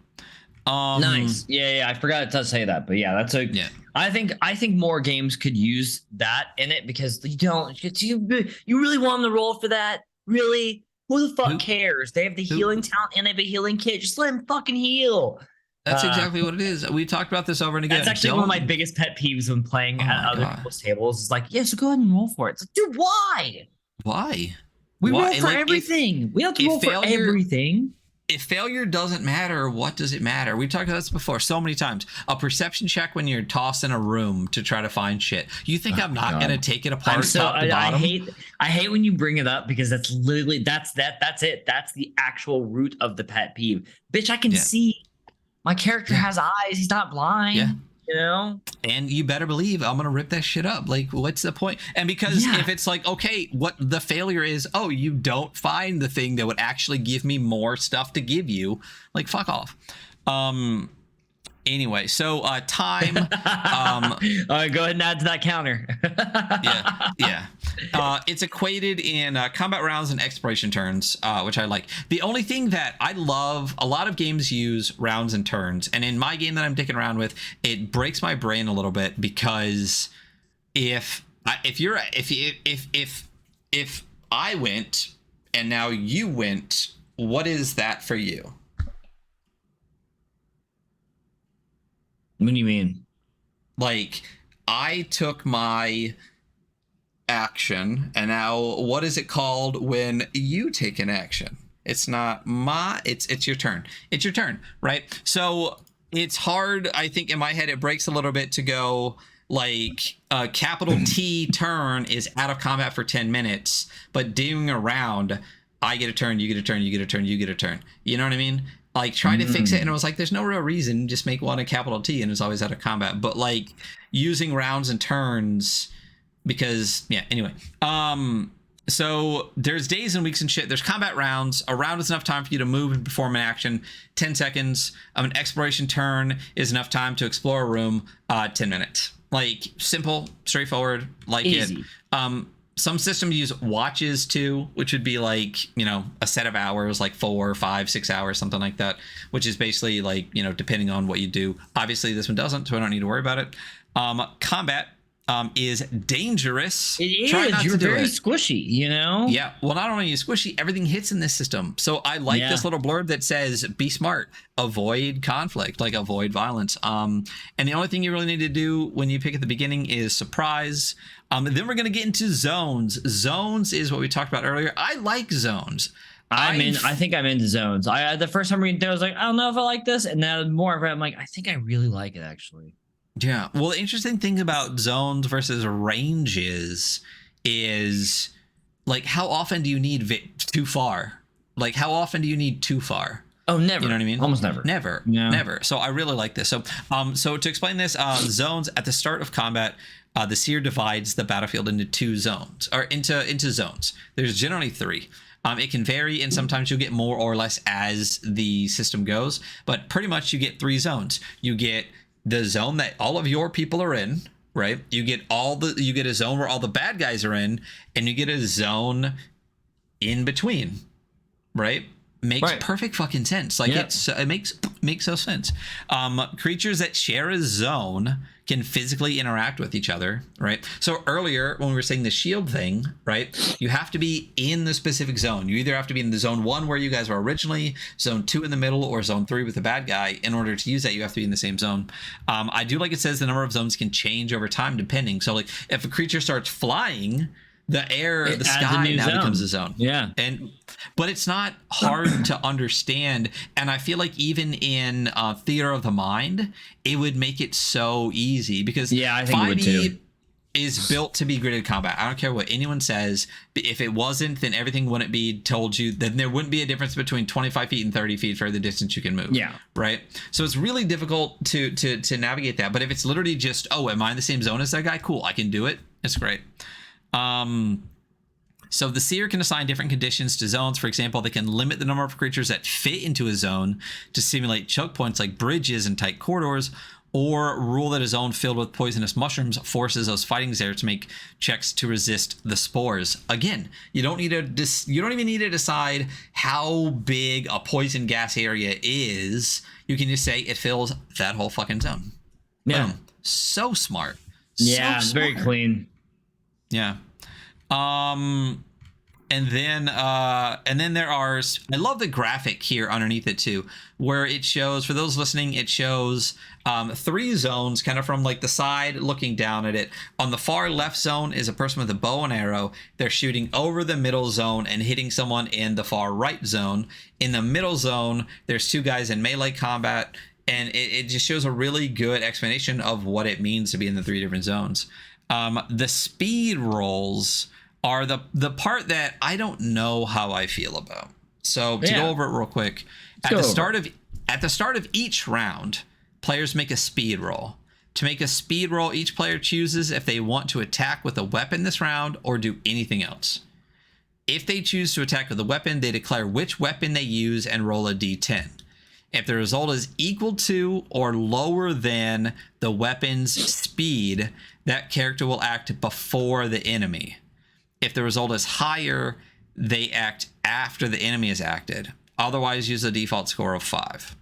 Nice. Yeah, I forgot to say that, but yeah, that's a. Yeah. I think more games could use that in it, because you really want them to roll for that? Really? Who the fuck cares? They have the healing talent and they have a healing kit. Just let him fucking heal. That's exactly what it is. We talked about this over and again. That's actually one of my biggest pet peeves when playing at other people's tables. It's like, yeah, so go ahead and roll for it. It's like, dude, why? Why? We roll for everything. We have to roll for everything. If failure doesn't matter, what does it matter? We've talked about this before so many times. A perception check when you're tossed in a room to try to find shit. You think I'm not gonna take it apart top to bottom? I hate when you bring it up, because that's literally that's it. That's the actual root of the pet peeve. Bitch, I can see. My character has eyes. He's not blind. Yeah. You know? And you better believe I'm going to rip that shit up. Like, what's the point? And because if it's like, okay, what the failure is, oh, you don't find the thing that would actually give me more stuff to give you, like, fuck off. Anyway, so time. All right, go ahead and add to that counter. yeah. It's equated in combat rounds and exploration turns, which I like. The only thing that I love, a lot of games use rounds and turns, and in my game that I'm dicking around with, it breaks my brain a little bit, because if I went and now you went, what is that for you? What do you mean? Like, I took my action, and now what is it called when you take an action? It's not it's your turn. It's your turn, right? So it's hard, I think in my head it breaks a little bit to go like capital T turn is out of combat for 10 minutes, but doing a round, I get a turn, you get a turn, you get a turn, you get a turn. You know what I mean? Like, trying to fix it, and I was like, there's no real reason, just make one a capital T and it's always out of combat. But like using rounds and turns, because anyway. So there's days and weeks and shit. There's combat rounds. A round is enough time for you to move and perform an action, 10 seconds. An exploration turn is enough time to explore a room, 10 minutes. Like, simple, straightforward, like easy. It. Some systems use watches too, which would be like, you know, a set of hours, like 4, 5, 6 hours, something like that, which is basically like, you know, depending on what you do. Obviously this one doesn't, so I don't need to worry about it. Combat is dangerous. It is. You're very squishy, you know? Yeah. Well, not only are you squishy, everything hits in this system. So I like this little blurb that says, be smart, avoid conflict, like avoid violence. And the only thing you really need to do when you pick at the beginning is surprise. Then we're going to get into zones. Zones is what we talked about earlier. I like zones. I think I'm into zones. The first time reading through, I was like, I don't know if I like this. And now more of it, I'm like, I think I really like it, actually. Yeah. Well, the interesting thing about zones versus ranges is like, how often do you need too far? Like, how often do you need too far? Oh, never. You know what I mean? Almost never. Never. So I really like this. So to explain this, zones at the start of combat, the seer divides the battlefield into two zones, or into zones. There's generally 3. It can vary, and sometimes you'll get more or less as the system goes, but pretty much you get 3 zones. You get the zone that all of your people are in, right? You get a zone where all the bad guys are in, and you get a zone in between, right? Makes perfect fucking sense. Like, it makes no sense. Creatures that share a zone can physically interact with each other, right? So earlier when we were saying the shield thing, right, you have to be in the specific zone. You either have to be in the zone 1 where you guys were originally, zone 2 in the middle, or zone 3 with the bad guy. In order to use that, you have to be in the same zone. I do like it says the number of zones can change over time depending. So like if a creature starts flying, the sky now becomes a zone. Yeah. But it's not hard to understand. And I feel like even in Theater of the Mind, it would make it so easy, because I think 5e is built to be gridded combat. I don't care what anyone says. If it wasn't, then everything wouldn't be told you. Then there wouldn't be a difference between 25 feet and 30 feet for the distance you can move. Yeah. Right. So it's really difficult to navigate that. But if it's literally just, oh, am I in the same zone as that guy? Cool, I can do it. It's great. So the seer can assign different conditions to zones. For example, they can limit the number of creatures that fit into a zone to simulate choke points like bridges and tight corridors, or rule that a zone filled with poisonous mushrooms forces those fighting there to make checks to resist the spores. Again, you don't even need to decide how big a poison gas area is. You can just say it fills that whole fucking zone. Yeah. Boom. So smart. Yeah, so smart. Very clean. Yeah. And then there are, I love the graphic here underneath it too, where it shows, for those listening, it shows 3 zones kind of from like the side looking down at it. On the far left zone is a person with a bow and arrow. They're shooting over the middle zone and hitting someone in the far right zone. In the middle zone, there's 2 guys in melee combat, and it just shows a really good explanation of what it means to be in the 3 different zones. The speed rolls are the part that I don't know how I feel about. So to go over it real quick, at the start of each round, players make a speed roll. To make a speed roll, each player chooses if they want to attack with a weapon this round or do anything else. If they choose to attack with a weapon, they declare which weapon they use and roll a d10. If the result is equal to or lower than the weapon's speed, that character will act before the enemy. If the result is higher, they act after the enemy has acted. Otherwise, use a default score of 5.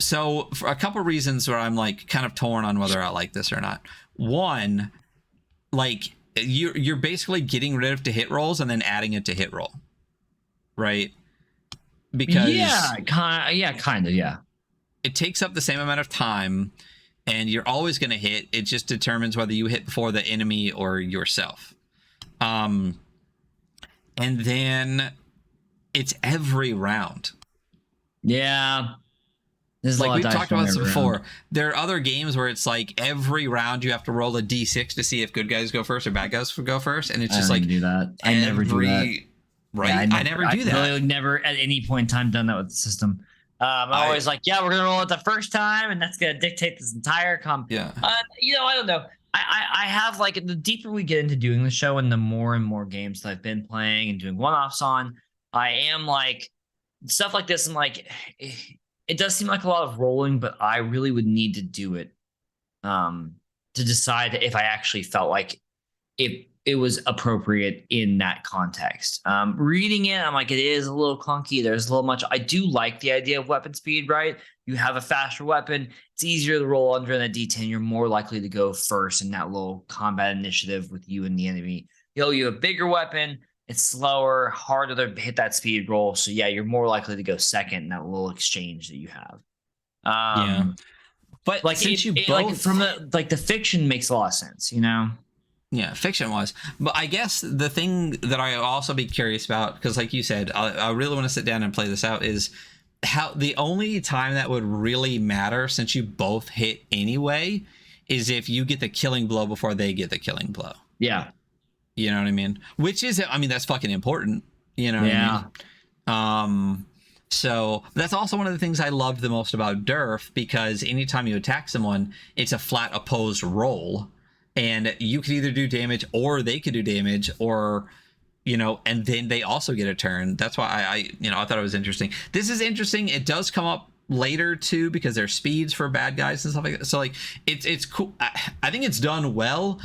So for a couple reasons where I'm like kind of torn on whether I like this or not. One, like you're basically getting rid of to hit rolls and then adding it to hit roll, right? Because kind of. It takes up the same amount of time, and you're always going to hit. It just determines whether you hit before the enemy or yourself. And then it's every round. Yeah. Like we've talked about this before. There are other games where it's like every round you have to roll a d6 to see if good guys go first or bad guys go first. And it's just like do that. I never do that. Right? Yeah, I never do that. I really never at any point in time done that with the system. I'm always like, we're gonna roll it the first time, and that's gonna dictate this entire comp. Yeah. I don't know. I have like the deeper we get into doing the show, and the more and more games that I've been playing and doing one-offs on, I am like stuff like this. And like, it does seem like a lot of rolling, but I really would need to do it to decide if I actually felt like it was appropriate in that context. Reading it, I'm like, it is a little clunky. There's a little much. I do like the idea of weapon speed, right? You have a faster weapon. It's easier to roll under in a D10. You're more likely to go first in that little combat initiative with you and the enemy. You have a bigger weapon. It's slower, harder to hit that speed roll. So yeah, you're more likely to go second in that little exchange that you have. But like since the fiction makes a lot of sense, Yeah, fiction-wise. But I guess the thing that I also be curious about, because like you said, I really want to sit down and play this out, is how the only time that would really matter, since you both hit anyway, is if you get the killing blow before they get the killing blow. Yeah. You know what I mean? Which is, that's fucking important. You know what I mean? So that's also one of the things I loved the most about Durf, because anytime you attack someone, it's a flat opposed roll. And you could either do damage or they could do damage, or, and then they also get a turn. That's why I thought it was interesting. This is interesting. It does come up later too, because there's speeds for bad guys and stuff like that. So like, it's cool. I think it's done well.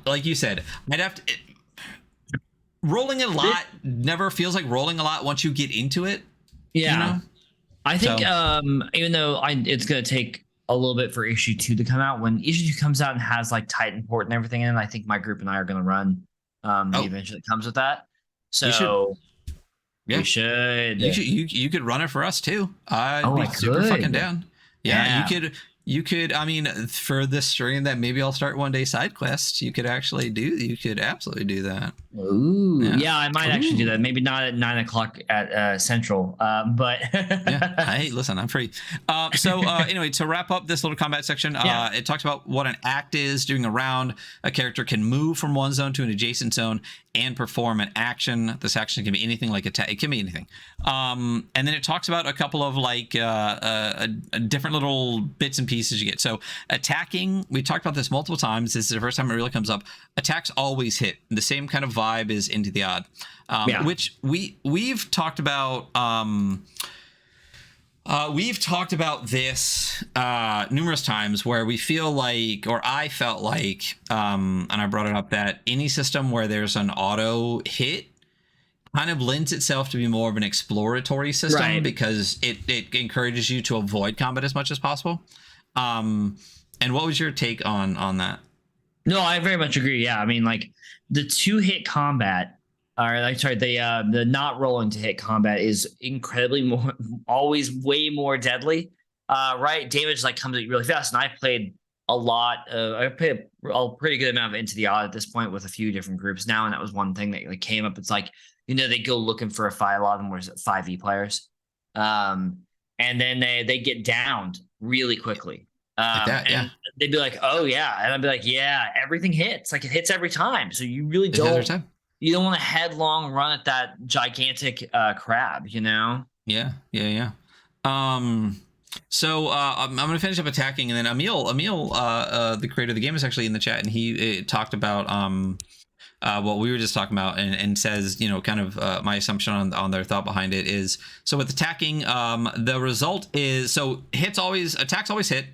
Like you said, I'd have to. Rolling a lot never feels like rolling a lot once you get into it. Yeah. I think even though it's going to take a little bit for issue 2 to come out, when issue 2 comes out and has like Titan port and everything in it, I think my group and I are going to run the adventure that comes with that. So we should. You could run it for us too. I'd be super fucking down. Yeah, you could, for this stream that maybe I'll start one day side quests, you could absolutely do that. Ooh, yeah, I might actually do that. Maybe not at 9 o'clock at Central, but yeah. Hey, listen, I'm free. Anyway, to wrap up this little combat section, it talks about what an act is. During a round, a character can move from one zone to an adjacent zone and perform an action. This action can be anything, like attack. It can be anything. And then it talks about a couple of like different little bits and pieces you get. So attacking, we talked about this multiple times. This is the first time it really comes up. Attacks always hit. The same kind of vibe is Into the Odd, which we've talked about. We've talked about this numerous times, where we feel like, or I felt like, and I brought it up, that any system where there's an auto hit kind of lends itself to be more of an exploratory system, because it encourages you to avoid combat as much as possible. And what was your take on that? No, I very much agree. Yeah, I mean, like the 2-hit combat. The not rolling to hit combat is incredibly always way more deadly. Right, damage like comes at you really fast, and I played a lot. I played a pretty good amount of Into the Odd at this point with a few different groups now, and that was one thing that like came up. It's like, they go looking for a fight. A lot of them were 5e players, and then they get downed really quickly. And they'd be like, "Oh yeah," and I'd be like, "Yeah, everything hits. Like it hits every time." So you really don't. You don't want to headlong run at that gigantic crab, Yeah. So I'm going to finish up attacking, and then Emil, the creator of the game, is actually in the chat, and he talked about what we were just talking about, and says, kind of my assumption on their thought behind it is, so with attacking, the result is, so attacks always hit.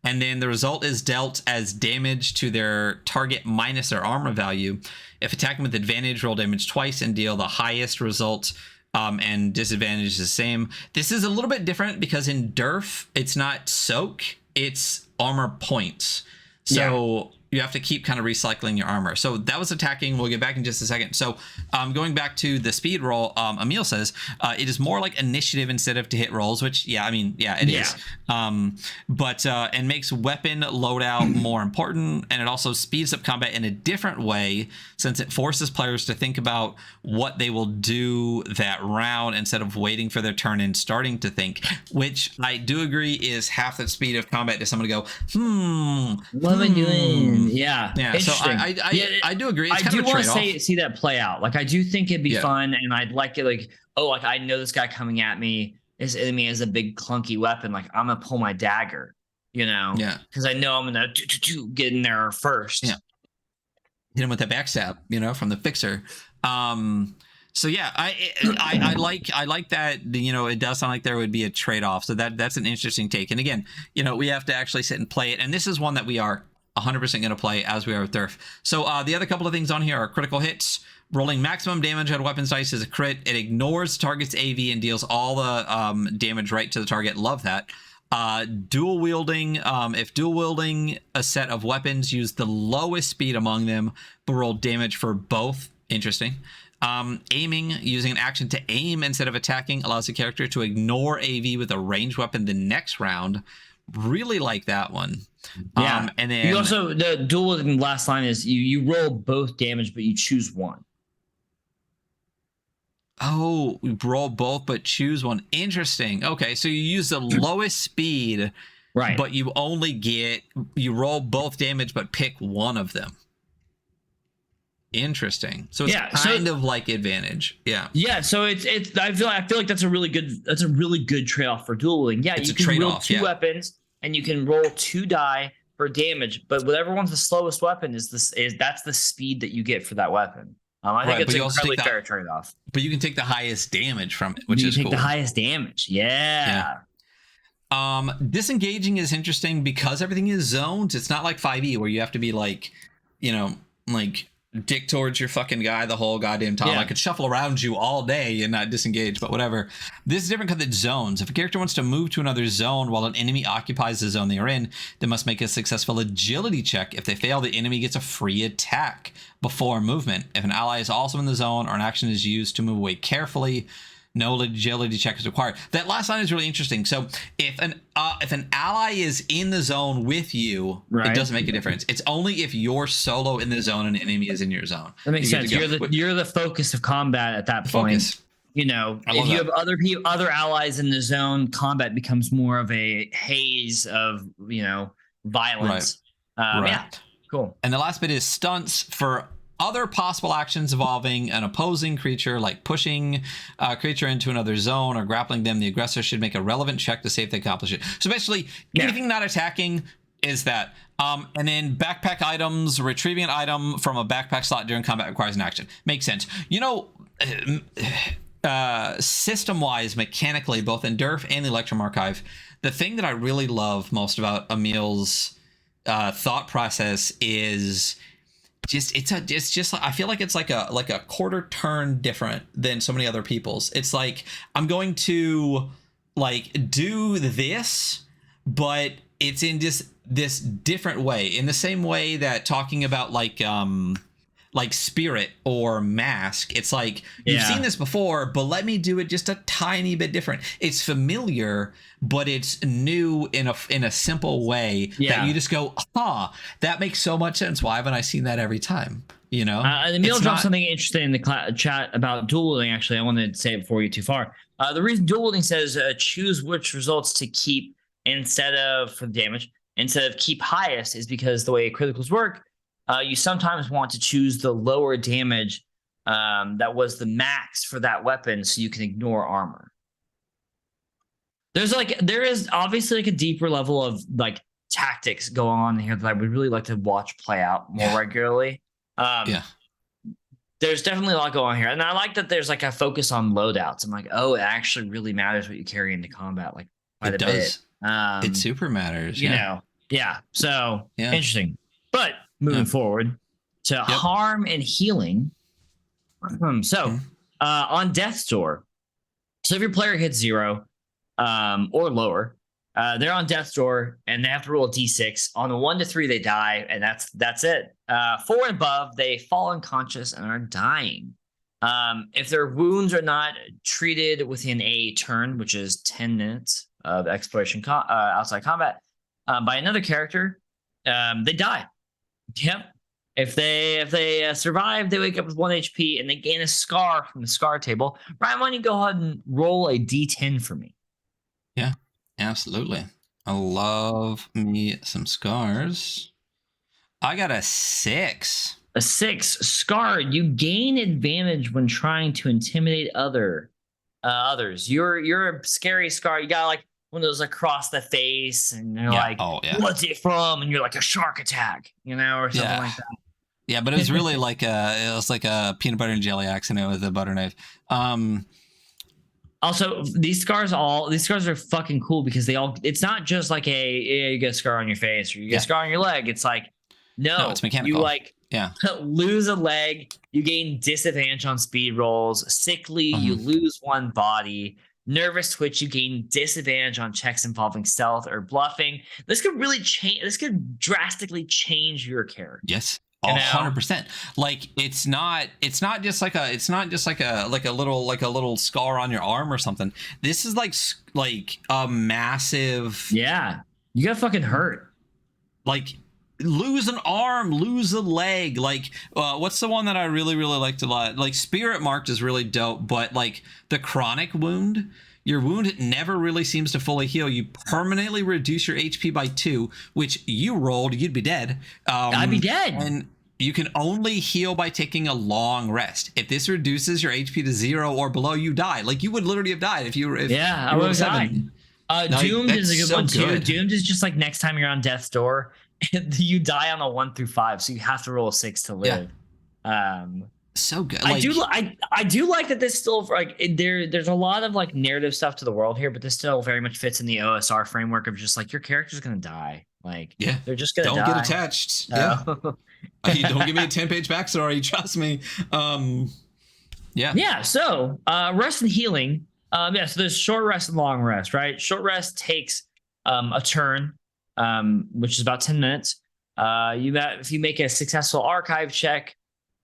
And then the result is dealt as damage to their target minus their armor value. If attacking with advantage, roll damage twice and deal the highest result, and disadvantage is the same. This is a little bit different because in Durf, it's not soak, it's armor points. So you have to keep kind of recycling your armor. So that was attacking. We'll get back in just a second. So going back to the speed roll, Emil says it is more like initiative instead of to hit rolls, which, it is. And makes weapon loadout more important. And it also speeds up combat in a different way, since it forces players to think about what they will do that round instead of waiting for their turn and starting to think, which I do agree is half the speed of combat to someone to go, what am I doing? Yeah. So I do agree. It's I do want to see that play out. Like I do think it'd be fun, and I'd like it. Like, like I know this guy coming at me, his enemy has a big clunky weapon. Like I'm gonna pull my dagger, because I know I'm gonna get in there first. Yeah. Hit him with that backstab, from the fixer. So yeah, I like that. It does sound like there would be a trade-off. So that's an interesting take. And again, we have to actually sit and play it. And this is one that we are 100% going to play as we are with Durf. So the other couple of things on here are critical hits. Rolling maximum damage on weapons dice is a crit. It ignores target's AV and deals all the damage right to the target. Love that. Dual wielding. If dual wielding a set of weapons, use the lowest speed among them, but roll damage for both. Interesting. Aiming, using an action to aim instead of attacking, allows the character to ignore AV with a ranged weapon the next round. Really like that one. And then you also, the dual wielding last line is you roll both damage, but you choose one. Oh, we roll both but choose one. Interesting. Okay, so you use the lowest speed, right? But you roll both damage but pick one of them. Interesting. So it's kind of like advantage. Yeah. So it's I feel like that's a really good trade-off for dual wielding. Yeah, it's you can roll two weapons and you can roll 2 die for damage, but whatever one's the slowest weapon that's the speed that you get for that weapon. I think it's an incredibly fair trade-off. But you can take the highest damage from it, which is cool. You take the highest damage. Yeah. Disengaging is interesting because everything is zones. It's not like 5e where you have to be like, dick towards your fucking guy the whole goddamn time. I could shuffle around you all day and not disengage, but whatever. This is different because it's zones. If a character wants to move to another zone while an enemy occupies the zone they are in, they must make a successful agility check. If they fail, the enemy gets a free attack before movement. If an ally is also in the zone or an action is used to move away carefully, No agility check is required. That last line is really interesting. So if an ally is in the zone with you, it doesn't make a difference. It's only if you're solo in the zone and an enemy is in your zone. That makes sense. You're the focus of combat at that point. Focus. You know, if you have other allies in the zone, combat becomes more of a haze of, you know, violence. Right. Yeah, cool. And the last bit is stunts for other possible actions involving an opposing creature, like pushing a creature into another zone or grappling them. The aggressor should make a relevant check to see if they accomplish it. So basically, anything not attacking is that. And then backpack items, retrieving an item from a backpack slot during combat requires an action. Makes sense. You know, system-wise, mechanically, both in DERF and the Electrum Archive, the thing that I really love most about Emil's thought process is just I feel like it's like a quarter turn different than so many other people's. It's like, I'm going to like do this, but it's in this different way, in the same way that talking about like Spirit or Mask, it's like, you've seen this before, but let me do it just a tiny bit different. It's familiar, but it's new in a simple way that you just go, that makes so much sense. Why haven't I seen that every time? You know, Emil dropped something interesting in the chat about dual wielding. Actually, I wanted to say it before you too far. The reason dual wielding says choose which results to keep for damage instead of keep highest is because the way criticals work, you sometimes want to choose the lower damage that was the max for that weapon, so you can ignore armor. There is obviously like a deeper level of like tactics going on here that I would really like to watch play out more regularly. There's definitely a lot going on here, and I like that there's like a focus on loadouts. I'm like, oh, it actually really matters what you carry into combat, like quite a bit. It super matters. You know, So interesting, but. Moving forward to harm and healing. On Death's Door, so if your player hits 0 or lower, they're on Death's Door and they have to roll a d6. On a 1 to 3, they die, and that's it. 4 and above, they fall unconscious and are dying. If their wounds are not treated within a turn, which is 10 minutes of exploration outside combat, by another character, they die. Yep. If they survive, they wake up with 1 HP and they gain a scar from the scar table. Ryan, why don't you go ahead and roll a D10 for me? Yeah, absolutely. I love me some scars. I got a 6. A 6. Scar, you gain advantage when trying to intimidate others. You're a scary Scar. You got like one of those across the face, and they're like, what's it from? And you're like, a shark attack, you know, or something like that. Yeah, but it was really like a peanut butter and jelly accident with a butter knife. Also, these scars are fucking cool because it's not just like you get a scar on your face or you get a scar on your leg. It's like, no, it's mechanical. You like lose a leg, you gain disadvantage on speed rolls. Sickly, you lose 1 body. Nervous twitch, you gain disadvantage on checks involving stealth or bluffing. This could really change. This could drastically change your character. Yes, 100%. Like it's not just like a little scar on your arm or something. This is like a massive. Yeah, you got fucking hurt. Like lose an arm, lose a leg. Like what's the one that I really liked a lot? Like Spirit Marked is really dope, but like the chronic wound, your wound never really seems to fully heal. You permanently reduce your HP by 2, which you rolled, you'd be dead. I'd be dead. And you can only heal by taking a long rest. If this reduces your HP to 0 or below, you die. Like you would literally have died if I would have died. Doomed is a good one too. Doomed is just like next time you're on Death's Door, you die on a 1 through 5, so you have to roll a 6 to live. So good. I do like that this still like there's a lot of like narrative stuff to the world here, but this still very much fits in the OSR framework of just like your character's gonna die. Like they're just gonna die. Don't get attached. Don't give me a 10-page backstory. Trust me. So rest and healing. So there's short rest and long rest, right? Short rest takes a turn. Which is about 10 minutes. If you make a successful archive check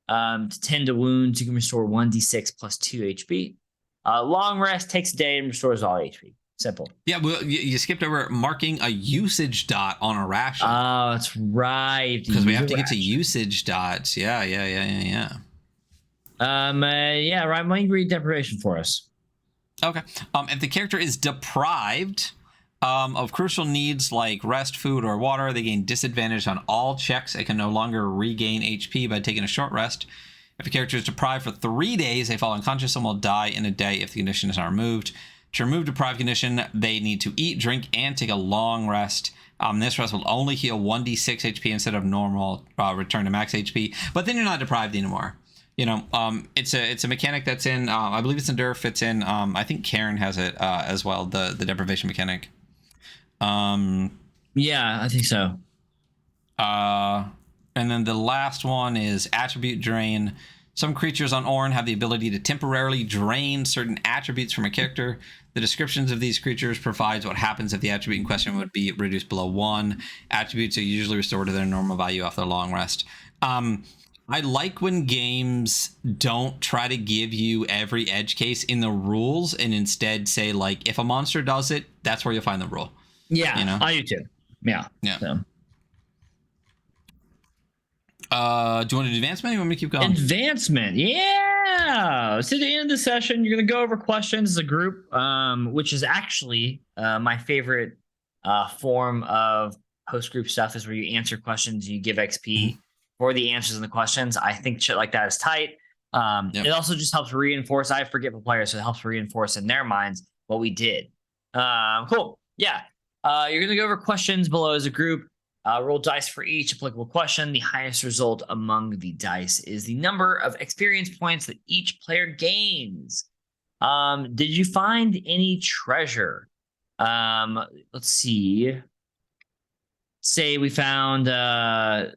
to tend to wounds, you can restore 1d6 plus 2 HP. Long rest takes a day and restores all HP. Simple. Yeah, well, you skipped over marking a usage dot on a ration. Oh, that's right. Because we have to get to usage dots. Yeah. Yeah, Ryan, why don't you read deprivation for us? Okay. If the character is deprived of crucial needs like rest, food, or water, they gain disadvantage on all checks. They can no longer regain HP by taking a short rest. If a character is deprived for 3 days, they fall unconscious and will die in a day if the condition is not removed. To remove deprived condition, they need to eat, drink, and take a long rest. This rest will only heal 1d6 HP instead of normal return to max HP. But then you're not deprived anymore. It's a mechanic that's in. I believe it's in Durf. It's in. I think Karen has it as well. The deprivation mechanic. Yeah, I think so. And then the last one is attribute drain. Some creatures on Ornn have the ability to temporarily drain certain attributes from a character. The descriptions of these creatures provides what happens if the attribute in question would be reduced below 1. Attributes are usually restored to their normal value after a long rest. I like when games don't try to give you every edge case in the rules and instead say, like, if a monster does it, that's where you'll find the rule. Yeah, I do too. Yeah. So. Do you want to do advancement or you want me to keep going? Advancement, yeah. So at the end of the session, you're going to go over questions as a group, which is actually my favorite form of post-group stuff is where you answer questions, you give XP for the answers and the questions. I think shit like that is tight. It also just helps reinforce. I forget the players, so it helps reinforce in their minds what we did. Cool. Yeah. You're going to go over questions below as a group. Roll dice for each applicable question. The highest result among the dice is the number of experience points that each player gains. Did you find any treasure? Let's see. Say we found, let's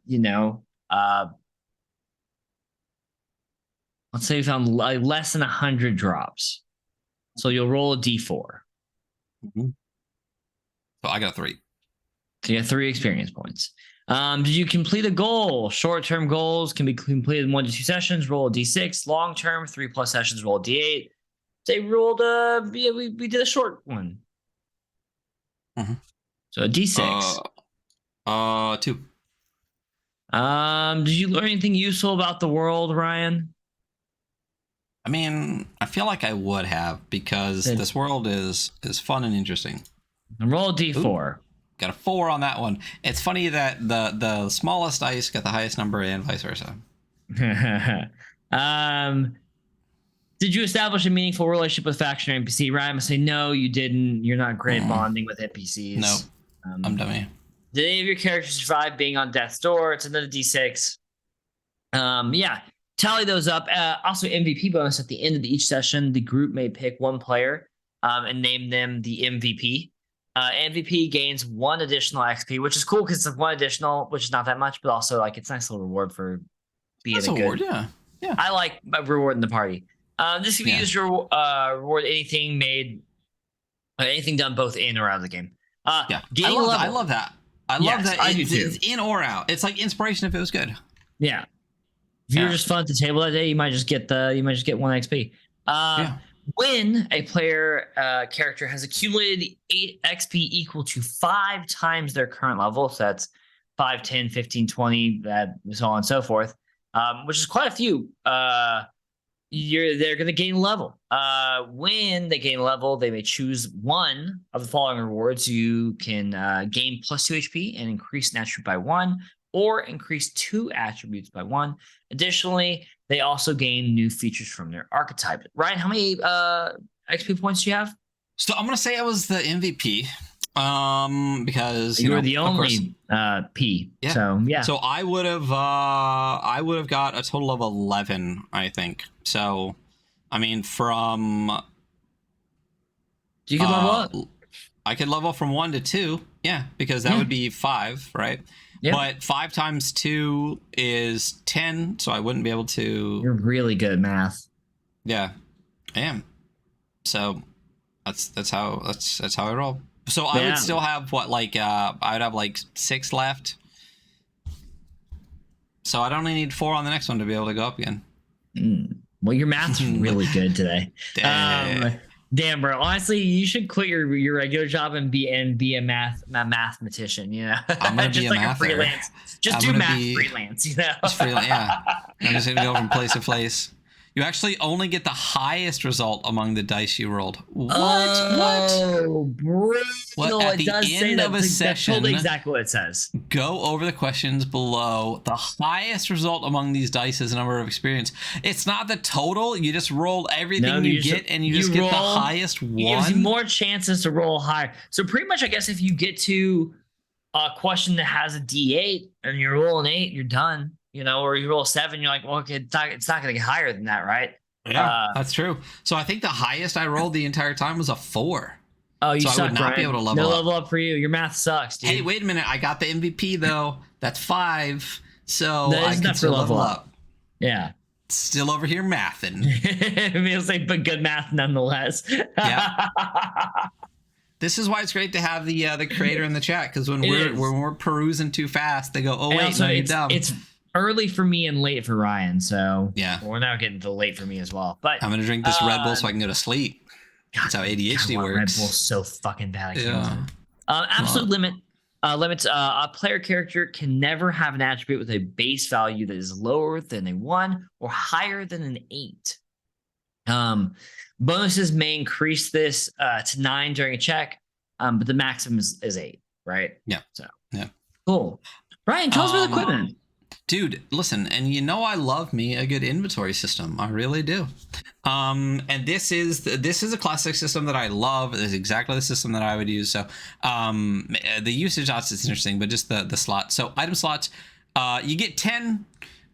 say we found less than 100 drops. So you'll roll a d4. So I got 3. So you have 3 experience points. Did you complete a goal? Short-term goals can be completed in 1 to 2 sessions. Roll a d6. Long-term, 3+ sessions. Roll a d8. They rolled we did a short one. So a d6. 2. Did you learn anything useful about the world, Ryan? I mean, I feel like I would have because this world is fun and interesting. And roll a d4. Ooh. Got a 4 on that one. It's funny that the smallest dice got the highest number and vice versa. Did you establish a meaningful relationship with faction or NPC? Ryan would say, no, you didn't. You're not great bonding with NPCs. No, I'm dummy. Did any of your characters survive being on death's door? It's another d6. Yeah, tally those up. Also, MVP bonus at the end of each session. The group may pick one player and name them the MVP. MVP gains 1 additional XP, which is cool because it's 1 additional, which is not that much, but also like it's a nice little reward for being a good. Award, yeah. I like rewarding the party. This can be used to reward anything made, anything done both in or out of the game. I love that. I love that. It's in or out. It's like inspiration if it was good. Yeah. If you're just fun at the table that day, you might just get 1 XP. When a player character has accumulated 8 XP equal to 5 times their current level, so that's 5, 10, 15, 20, so on and so forth, which is quite a few, they're going to gain level. When they gain level, they may choose one of the following rewards. You can gain +2 HP and increase an attribute by 1, or increase 2 attributes by 1. Additionally, they also gain new features from their archetype. Ryan, how many XP points do you have? So I'm going to say I was the MVP because you were the only P. Yeah. So yeah. So I would have got a total of 11, I think. So I mean, from you can level up. I could level from 1 to 2. Yeah, because that would be 5, right? Yep. But 5 times 2 is 10, so I wouldn't be able to. You're really good at math. Yeah, I am. So that's how I roll. So I would still have I would have 6 left. So I'd only need 4 on the next one to be able to go up again. Well, your math's really good today. Damn, bro. Honestly, you should quit your regular job and be a mathematician. You know, I'm gonna just be like a freelance. Just do math freelance. You know, just freelance. Yeah, I'm just gonna go from place to place. You actually only get the highest result among the dice you rolled. What? Oh, brutal. What? At the end of a session, that's totally exactly what it says. Go over the questions below. The highest result among these dice is the number of experience. It's not the total. You just roll everything you get, and you just get the highest one. It gives you more chances to roll higher. So pretty much, I guess, if you get to a question that has a D8 and you roll an 8, you're done. You know, or you roll 7, you're like, well, okay, it's not going to get higher than that, right? Yeah, that's true. So I think the highest I rolled the entire time was a 4. Oh, you so suck, I would not be able to level no up. level up for you. Your math sucks, dude. Hey, wait a minute. I got the MVP, though. That's 5. So that I can still level up. Yeah. Still over here mathing. It'll say, but good math nonetheless. Yeah. This is why it's great to have the creator in the chat, because when we're perusing too fast, they go, "Oh wait, no, you're dumb." It's early for me and late for Ryan, so yeah, we're now getting to late for me as well. But I'm gonna drink this Red Bull so I can go to sleep. That's how ADHD works. Red Bull's so fucking bad. Absolute limits. A player character can never have an attribute with a base value that is lower than a 1 or higher than an 8. Bonuses may increase this to 9 during a check, but the maximum is 8, right? Yeah. So yeah. Cool. Ryan, tell us about the equipment. Dude, listen, and you know I love me a good inventory system. I really do. And this is a classic system that I love. It's exactly the system that I would use. So the usage dots is interesting, but just the slots. So item slots, you get 10.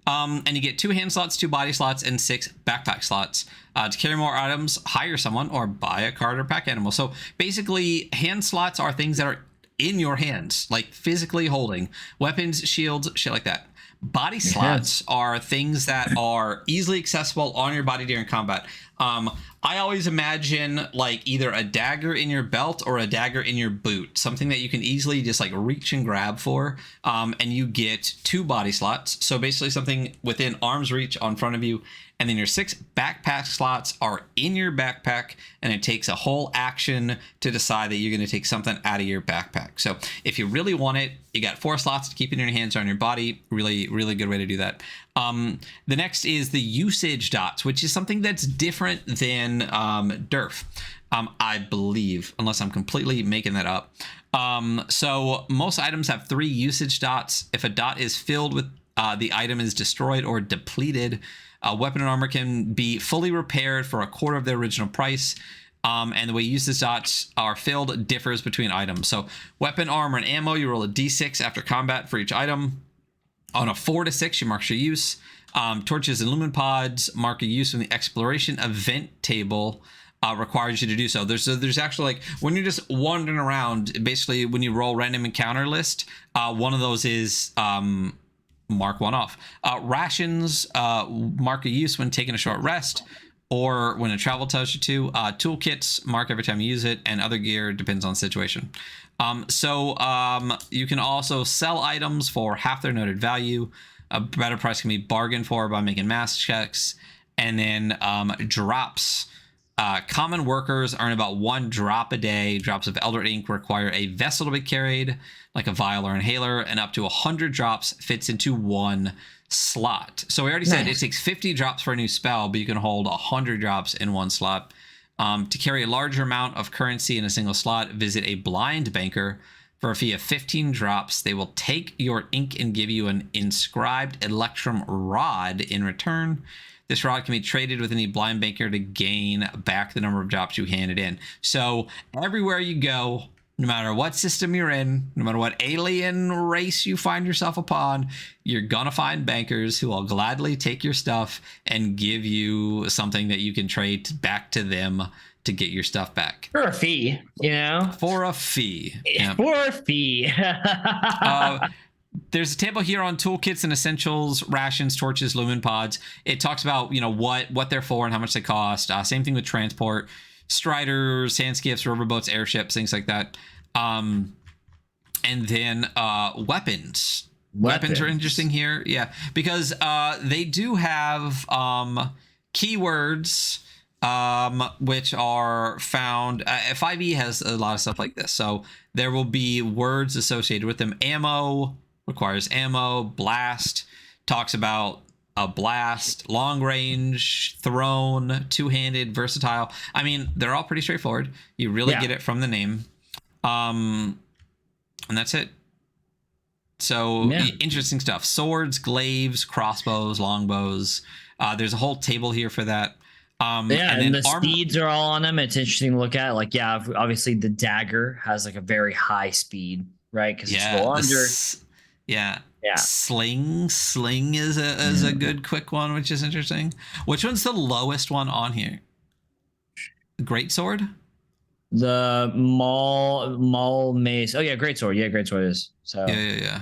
And you get 2 hand slots, 2 body slots, and 6 backpack slots. To carry more items, hire someone or buy a card or pack animal. So basically, hand slots are things that are in your hands, like physically holding weapons, shields, shit like that. Body slots are things that are easily accessible on your body during combat. I always imagine like either a dagger in your belt or a dagger in your boot, something that you can easily just like reach and grab for. And you get 2 body slots. So basically something within arm's reach on front of you. And then your 6 backpack slots are in your backpack, and it takes a whole action to decide that you're going to take something out of your backpack. So if you really want it, you got 4 slots to keep it in your hands or on your body. Really, really good way to do that. The next is the usage dots, which is something that's different than DERF, I believe, unless I'm completely making that up. So most items have 3 usage dots. If a dot is filled with the item is destroyed or depleted, weapon and armor can be fully repaired for a quarter of their original price. And the way usage dots are filled differs between items. So weapon, armor, and ammo, you roll a d6 after combat for each item. On a 4 to 6, you mark your use. Torches and lumen pods mark a use in the exploration event table. Requires you to do so. There's actually, like, when you're just wandering around, basically when you roll random encounter list, one of those is mark 1 off. Rations mark a use when taking a short rest or when a travel tells you to. Toolkits mark every time you use it, and other gear depends on the situation. You can also sell items for half their noted value. A better price can be bargained for by making mass checks. And then drops. Common workers earn about 1 drop a day. Drops of Elder Ink require a vessel to be carried, like a vial or inhaler, and up to 100 drops fits into 1 slot. So we already said it takes 50 drops for a new spell, but you can hold 100 drops in 1 slot. To carry a larger amount of currency in a single slot, visit a blind banker. For a fee of 15 drops, they will take your ink and give you an inscribed Electrum rod in return. This rod can be traded with any blind banker to gain back the number of drops you handed in. So everywhere you go, no matter what system you're in, no matter what alien race you find yourself upon, you're gonna find bankers who will gladly take your stuff and give you something that you can trade back to them to get your stuff back. For a fee, you know? For a fee. Yeah. For a fee. There's a table here on toolkits and essentials, rations, torches, lumen pods. It talks about, you know, what they're for and how much they cost. Same thing with transport, striders, hand skiffs, riverboats, airships, things like that. And then weapons. Weapons are interesting here. Yeah, because they do have keywords, which are found. 5e has a lot of stuff like this, so there will be words associated with them. Ammo requires ammo. Blast talks about a blast. Long range, thrown, two-handed, versatile. I mean, they're all pretty straightforward. You really get it from the name. And that's it. So interesting stuff. Swords, glaives, crossbows, longbows. There's a whole table here for that. And then the speeds are all on them. It's interesting to look at. Like, obviously the dagger has like a very high speed, right? Because it's a little under. Yeah. Sling is a good quick one, which is interesting. Which one's the lowest one on here? The greatsword? The maul mace. Oh yeah, greatsword. Yeah, greatsword is. So yeah.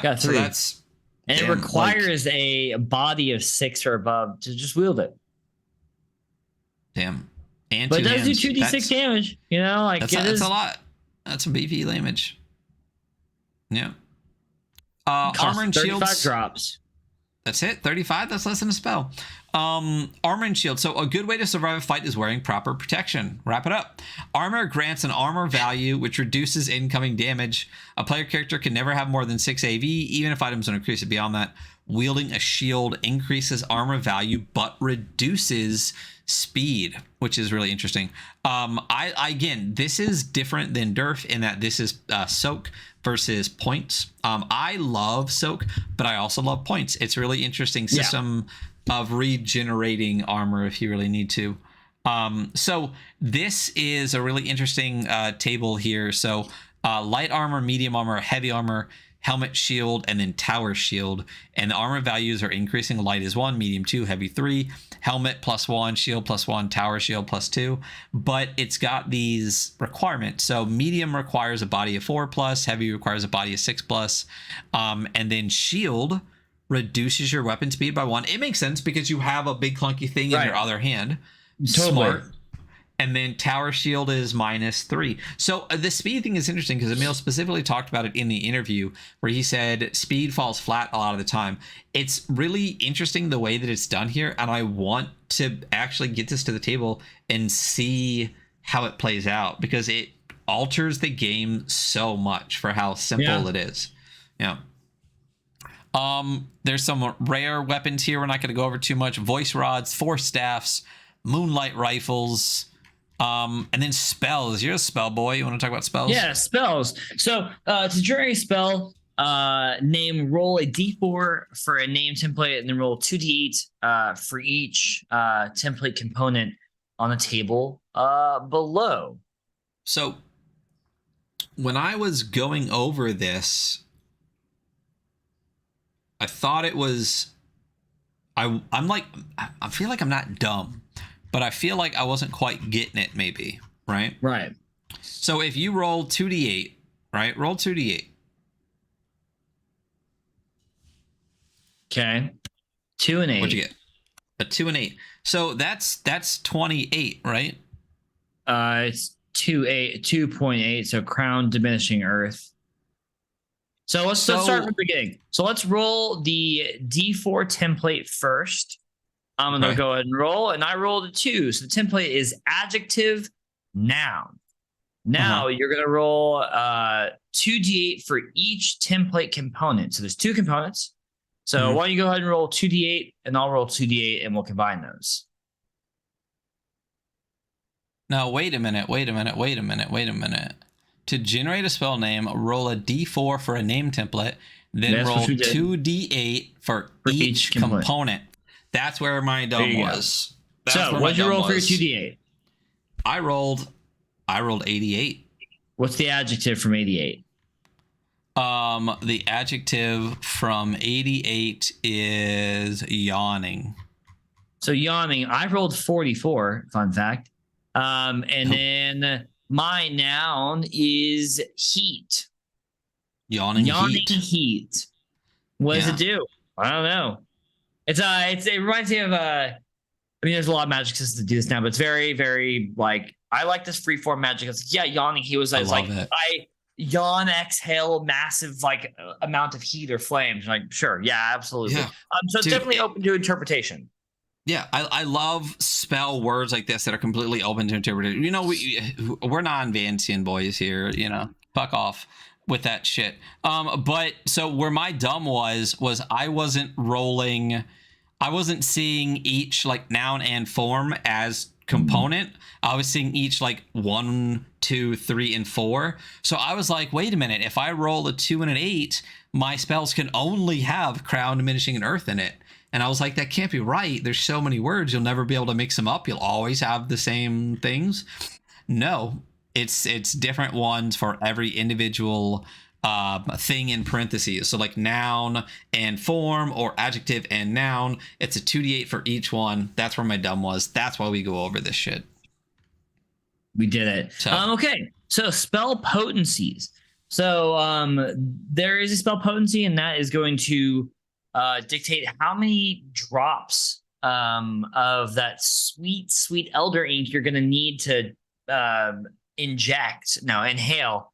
Got 3. So that's and it requires a body of 6 or above to just wield it. Damn. And but it does do 2d6 damage. You know, like that's a lot. That's some beefy damage. Yeah. Armor and 35 shields. drops. That's it. 35. That's less than a spell. Armor and shield. So a good way to survive a fight is wearing proper protection. Wrap it up. Armor grants an armor value which reduces incoming damage. A player character can never have more than 6 AV, even if items don't increase it beyond that. Wielding a shield increases armor value but reduces speed, which is really interesting. Again, this is different than Durf in that this is soak versus points. I love soak, but I also love points. It's a really interesting system of regenerating armor if you really need to. So this is a really interesting table here. So light armor, medium armor, heavy armor, helmet, shield, and then tower shield. And the armor values are increasing. Light is 1, medium 2, heavy 3, helmet +1, shield +1, tower shield +2. But it's got these requirements. So medium requires a body of 4+, heavy requires a body of 6+, and then shield reduces your weapon speed by 1. It makes sense because you have a big clunky thing in your other hand. Totally. Smart. And then tower shield is -3. So the speed thing is interesting because Emil specifically talked about it in the interview where he said speed falls flat a lot of the time. It's really interesting the way that it's done here. And I want to actually get this to the table and see how it plays out because it alters the game so much for how simple it is. Yeah. There's some rare weapons here. We're not going to go over too much. Voice rods, force staffs, moonlight rifles, and then spells. You're a spell boy. You want to talk about spells? Yeah, spells. So to generate a spell, roll a d4 for a name template, and then roll 2d8 for each template component on the table below. So when I was going over this, I thought it was I feel like I'm not dumb, but I feel like I wasn't quite getting it maybe, right? Right. So if you roll 2d8, right? Roll 2d8. Okay. 2 and 8. What'd you get? A 2 and 8. So that's 28, right? It's 2.8, so crown diminishing earth. So let's start from the beginning. So let's roll the D4 template first. I'm going to go ahead and roll, and I rolled a 2. So the template is adjective, noun. Now you're going to roll 2d8 for each template component. So there's 2 components. So why don't you go ahead and roll 2d8, and I'll roll 2d8, and we'll combine those. Now, wait a minute. To generate a spell name, roll a d4 for a name template, then roll 2d8 for each component. That's where my dumb was. So what'd you roll for your 2d8? I rolled 88. What's the adjective from 88? The adjective from 88 is yawning. So yawning, I rolled 44, fun fact. And then my noun is heat. Yawning heat. What does it do? I don't know. It reminds me of I mean, there's a lot of magic systems to do this now, but it's very, very like I like this freeform magic. It's yawning. He was like I yawn, exhale, massive like amount of heat or flames. Like, sure, yeah, absolutely. Yeah. So it's definitely open to interpretation. Yeah, I love spell words like this that are completely open to interpretation. You know, we're non-Vancian boys here. You know, fuck off with that shit. But so where my dumb was I wasn't rolling, I wasn't seeing each like noun and form as component. I was seeing each like 1, 2, 3, and 4. So I was like, wait a minute, if I roll a 2 and an 8, my spells can only have crown, diminishing, and earth in it. And I was like, that can't be right. There's so many words. You'll never be able to mix them up. You'll always have the same things. No, it's different ones for every individual thing in parentheses. So like noun and form, or adjective and noun. It's a 2d8 for each one. That's where my dumb was. That's why we go over this shit. We did it. So. Okay. So spell potencies. So there is a spell potency, and that is going to dictate how many drops of that sweet elder ink you're going to need to inhale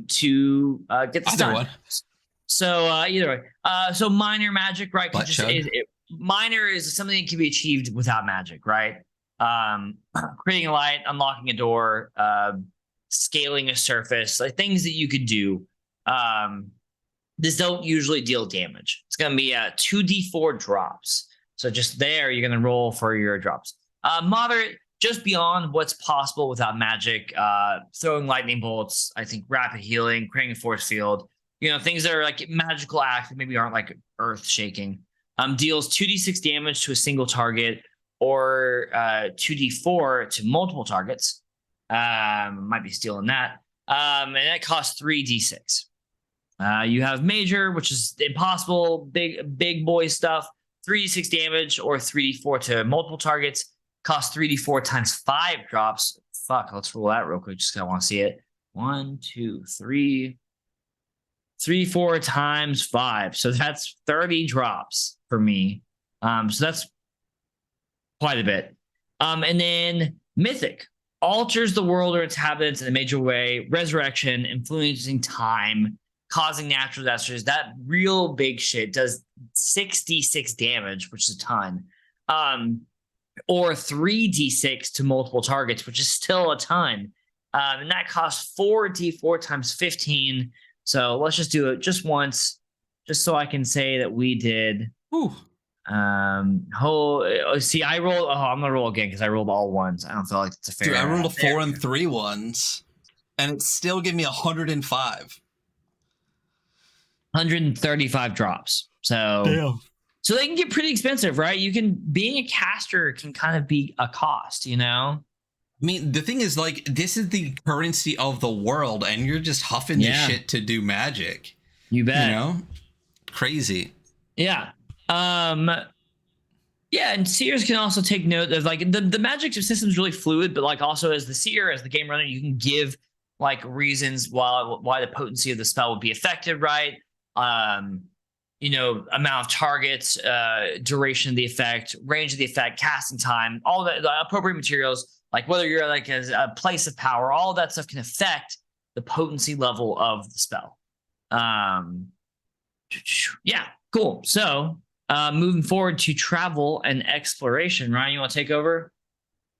to get the stun. So either way. So minor magic, right? Minor is something that can be achieved without magic, right? Creating a light, unlocking a door, scaling a surface, like things that you could do. This don't usually deal damage. It's going to be 2d4 drops. So just there, you're going to roll for your drops. Moderate, just beyond what's possible without magic. Throwing lightning bolts, I think rapid healing, creating a force field. You know, things that are like magical acts that maybe aren't like earth shaking. Deals 2d6 damage to a single target, or 2d4 to multiple targets. Might be stealing that. And that costs 3d6. You have major, which is impossible, big boy stuff. 3d6 damage, or 3d4 to multiple targets. Costs 3d4 times 5 drops. Fuck, let's roll that real quick, just because I want to see it. 1, 2, 3. 3, 4 times 5. So that's 30 drops for me. So that's quite a bit. And then Mythic. Alters the world or its inhabitants in a major way. Resurrection, influencing time, causing natural disasters. That real big shit does 66 damage, which is a ton. Or 3d6 to multiple targets, which is still a ton. And that costs 4d4 times 15. So let's just do it just once, just so I can say that we did. Ooh. I'm gonna roll again because I rolled all ones. I don't feel like it's a fair. Dude, I rolled a 4 and 3 ones, and it still gave me 105. 135 drops. So damn. So they can get pretty expensive, right? Being a caster can kind of be a cost, you know? I mean, the thing is, like, this is the currency of the world, and you're just huffing this shit to do magic. You bet. You know? Crazy. Yeah. Yeah, and seers can also take note of, like, the magic system is really fluid, but, like, also as the seer, as the game runner, you can give, like, reasons why the potency of the spell would be affected, right? You know, amount of targets, duration of the effect, range of the effect, casting time, all the appropriate materials, like whether you're like a place of power, all of that stuff can affect the potency level of the spell. Yeah, cool. So moving forward to travel and exploration. Ryan, you want to take over?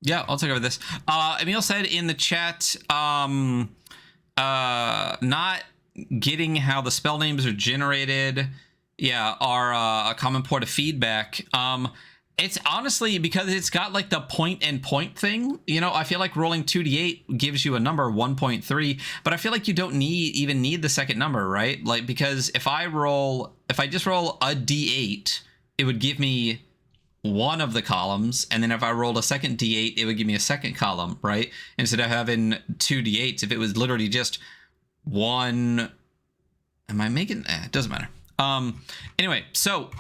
Yeah, I'll take over this. Emil said in the chat, not getting how the spell names are generated, are a common point of feedback. It's honestly because it's got like the point and point thing. You know, I feel like rolling 2d8 gives you a number 1.3, but I feel like you don't even need the second number, right? Like, because if I just roll a d8, it would give me one of the columns, and then if I rolled a second d8, it would give me a second column, right? Instead of having two d8s, if it was literally just one, am I making? It doesn't matter. Anyway, so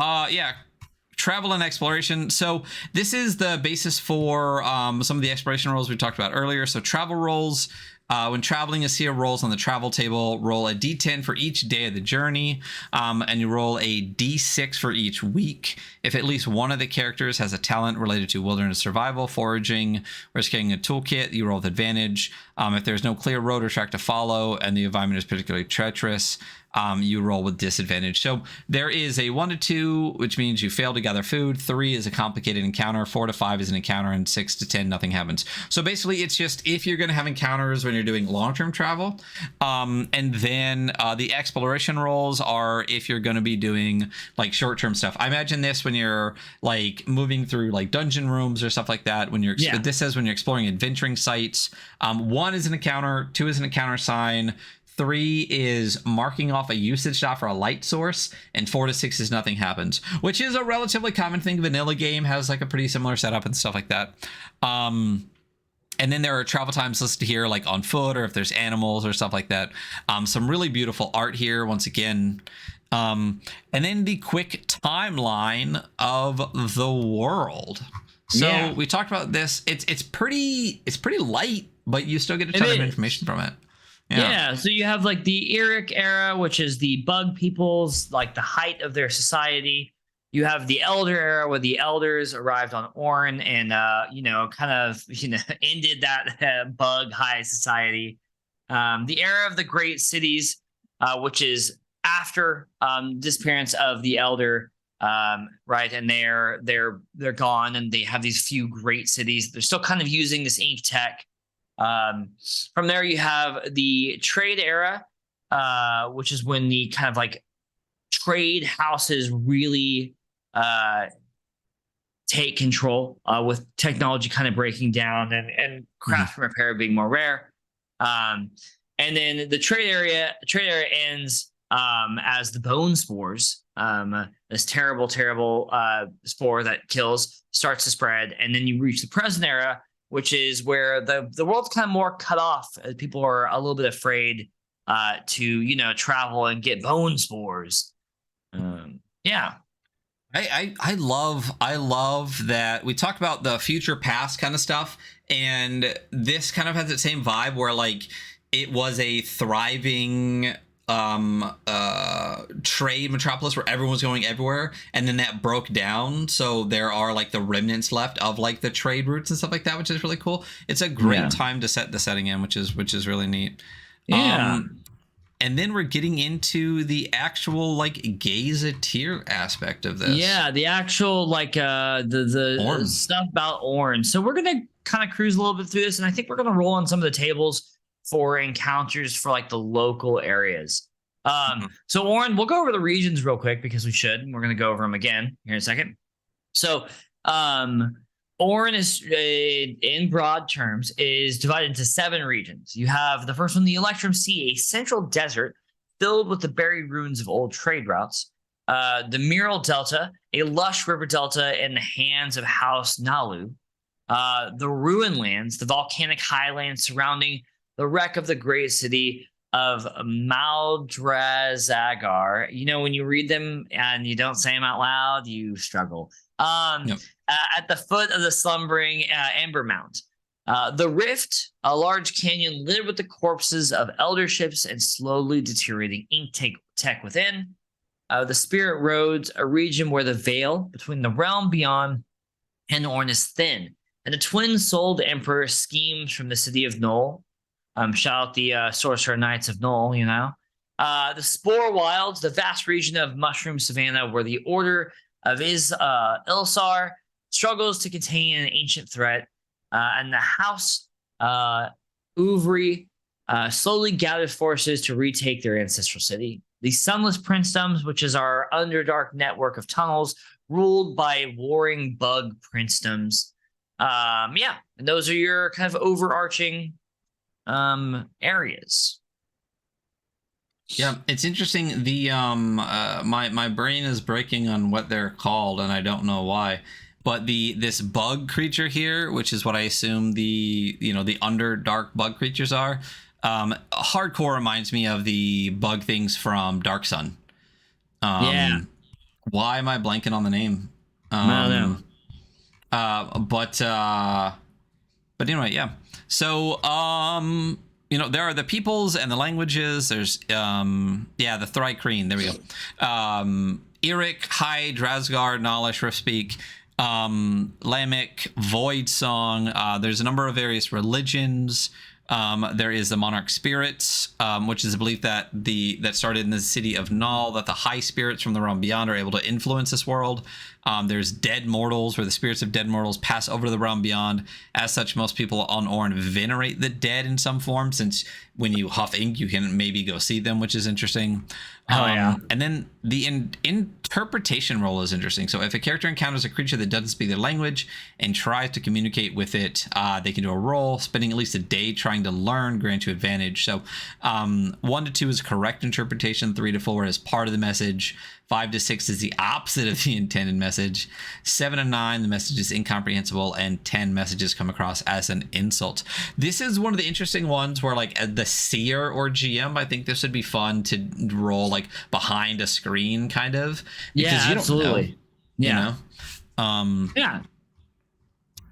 travel and exploration. So this is the basis for some of the exploration rolls we talked about earlier. So travel rolls. When traveling, a seer rolls on the travel table. Roll a d10 for each day of the journey, and you roll a d6 for each week. If at least one of the characters has a talent related to wilderness survival, foraging, or scanning a toolkit, you roll with advantage. If there's no clear road or track to follow and the environment is particularly treacherous, you roll with disadvantage. So there is a 1 to 2, which means you fail to gather food. 3 is a complicated encounter. 4 to 5 is an encounter, and 6 to 10 nothing happens. So basically, it's just if you're going to have encounters when you're doing long-term travel, and then the exploration rolls are if you're going to be doing like short-term stuff. I imagine this when you're like moving through like dungeon rooms or stuff like that. When you're this says when you're exploring adventuring sites. 1 is an encounter. 2 is an encounter sign. 3 is marking off a usage dot for a light source, and 4 to 6 is nothing happens, which is a relatively common thing. Vanilla game has like a pretty similar setup and stuff like that. And then there are travel times listed here, like on foot or if there's animals or stuff like that. Some really beautiful art here once again. And then the quick timeline of the world. So we talked about this. It's pretty light, but you still get a ton of information from it. Yeah, so you have like the Eric era, which is the bug peoples, like the height of their society. You have the Elder era, where the Elders arrived on Orn and, ended that bug high society. The era of the Great Cities, which is after disappearance of the Elder, right? And they're gone, and they have these few great cities. They're still kind of using this ink tech. From there, you have the Trade era, which is when the kind of like trade houses really take control, with technology kind of breaking down and craft and repair being more rare. And then the trade area ends as the Bone Spores, this terrible spore that kills, starts to spread, and then you reach the present era, which is where the world's kind of more cut off. People are a little bit afraid to travel and get bone spores. I love that we talked about the future past kind of stuff, and this kind of has that same vibe where like it was a thriving trade metropolis where everyone's going everywhere, and then that broke down, so there are like the remnants left of like the trade routes and stuff like that, which is really cool. It's a great time to set the setting in, which is really neat. And then we're getting into the actual like gazetteer aspect of this. Yeah, the actual like the stuff about Orn. So we're gonna kind of cruise a little bit through this, and I think we're gonna roll on some of the tables for encounters for like the local areas. So Orn, we'll go over the regions real quick because we should. We're gonna go over them again here in a second. So Orn is, in broad terms, is divided into 7 regions. You have the first one, the Electrum Sea, a central desert filled with the buried ruins of old trade routes. The Mural Delta, a lush river delta in the hands of House Nalu. The Ruin Lands, the volcanic highlands surrounding the wreck of the great city of Maldrazagar. When you read them and you don't say them out loud, you struggle. At the foot of the slumbering Ember Mount. The Rift, a large canyon littered with the corpses of elder ships and slowly deteriorating ink tech within. The Spirit Roads, a region where the veil between the realm beyond and Orn is thin, and the twin-souled Emperor schemes from the city of Null. Shout out the Sorcerer Knights of Null, The Spore Wilds, the vast region of Mushroom Savannah where the Order of Ilsar struggles to contain an ancient threat, and the House Uvri slowly gathers forces to retake their ancestral city. The Sunless Princedoms, which is our underdark network of tunnels ruled by warring bug princedoms. And those are your kind of overarching areas. Yeah, it's interesting. The my brain is breaking on what they're called, and I don't know why. But this bug creature here, which is what I assume the underdark bug creatures are, hardcore reminds me of the bug things from Dark Sun. Why am I blanking on the name? I don't know. But anyway, yeah. So there are the peoples and the languages. There's the Thrycreen. There we go. Eric, High, Drazgar, Nalish, Riftspeak, Lamech, Void Song. There's a number of various religions. There is the monarch spirits, which is a belief that started in the city of Null, that the high spirits from the realm beyond are able to influence this world. There's dead mortals, where the spirits of dead mortals pass over to the realm beyond. As such, most people on Ornn venerate the dead in some form, since when you huff ink, you can maybe go see them, which is interesting. And then the interpretation role is interesting. So if a character encounters a creature that doesn't speak their language and tries to communicate with it, they can do a roll. Spending at least a day trying to learn grants you advantage. So 1 to 2 is correct interpretation. 3 to 4 is part of the message. 5 to 6 is the opposite of the intended message. 7 to 9, the message is incomprehensible, and 10 messages come across as an insult. This is one of the interesting ones where, like, the seer or GM, I think this would be fun to roll like behind a screen, kind of. Because you don't know, you know?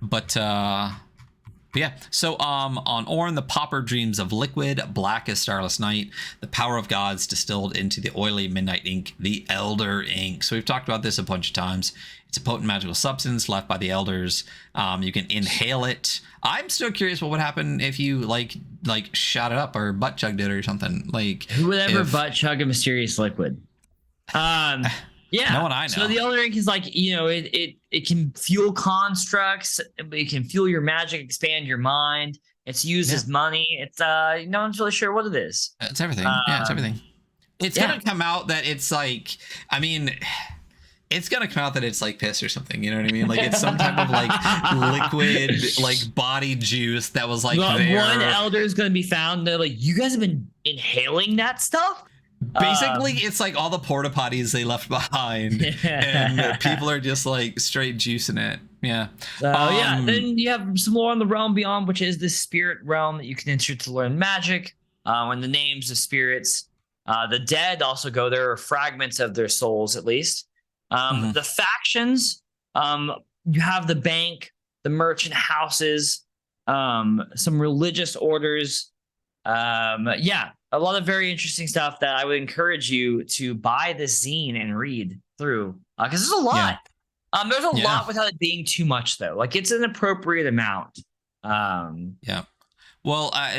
But yeah, so on Ornn, the popper dreams of liquid, black as starless night, the power of gods distilled into the oily midnight ink, the elder ink. So we've talked about this a bunch of times. It's a potent magical substance left by the elders. You can inhale it. I'm still curious what would happen if you like shot it up or butt chugged it or something. Like, who would ever butt chug a mysterious liquid? Yeah. No one I know. So the elder ink is like, you know, it can fuel constructs. It can fuel your magic, expand your mind. It's used as money. It's no one's really sure what it is. It's everything. It's everything. It's gonna come out that it's like, I mean, it's gonna come out that it's like piss or something. You know what I mean? Like, it's some type of like liquid, like body juice that was like there. One elder is gonna be found. They're like, you guys have been inhaling that stuff. Basically, it's like all the porta potties they left behind, and people are just like straight juicing it. Yeah. Then you have some more on the realm beyond, which is the spirit realm that you can enter to learn magic. And the names of spirits, the dead also go there, or fragments of their souls at least. The factions, you have the bank, the merchant houses, some religious orders. A lot of very interesting stuff that I would encourage you to buy this zine and read through, because there's a lot. There's a lot without it being too much, though. Like, it's an appropriate amount. Well,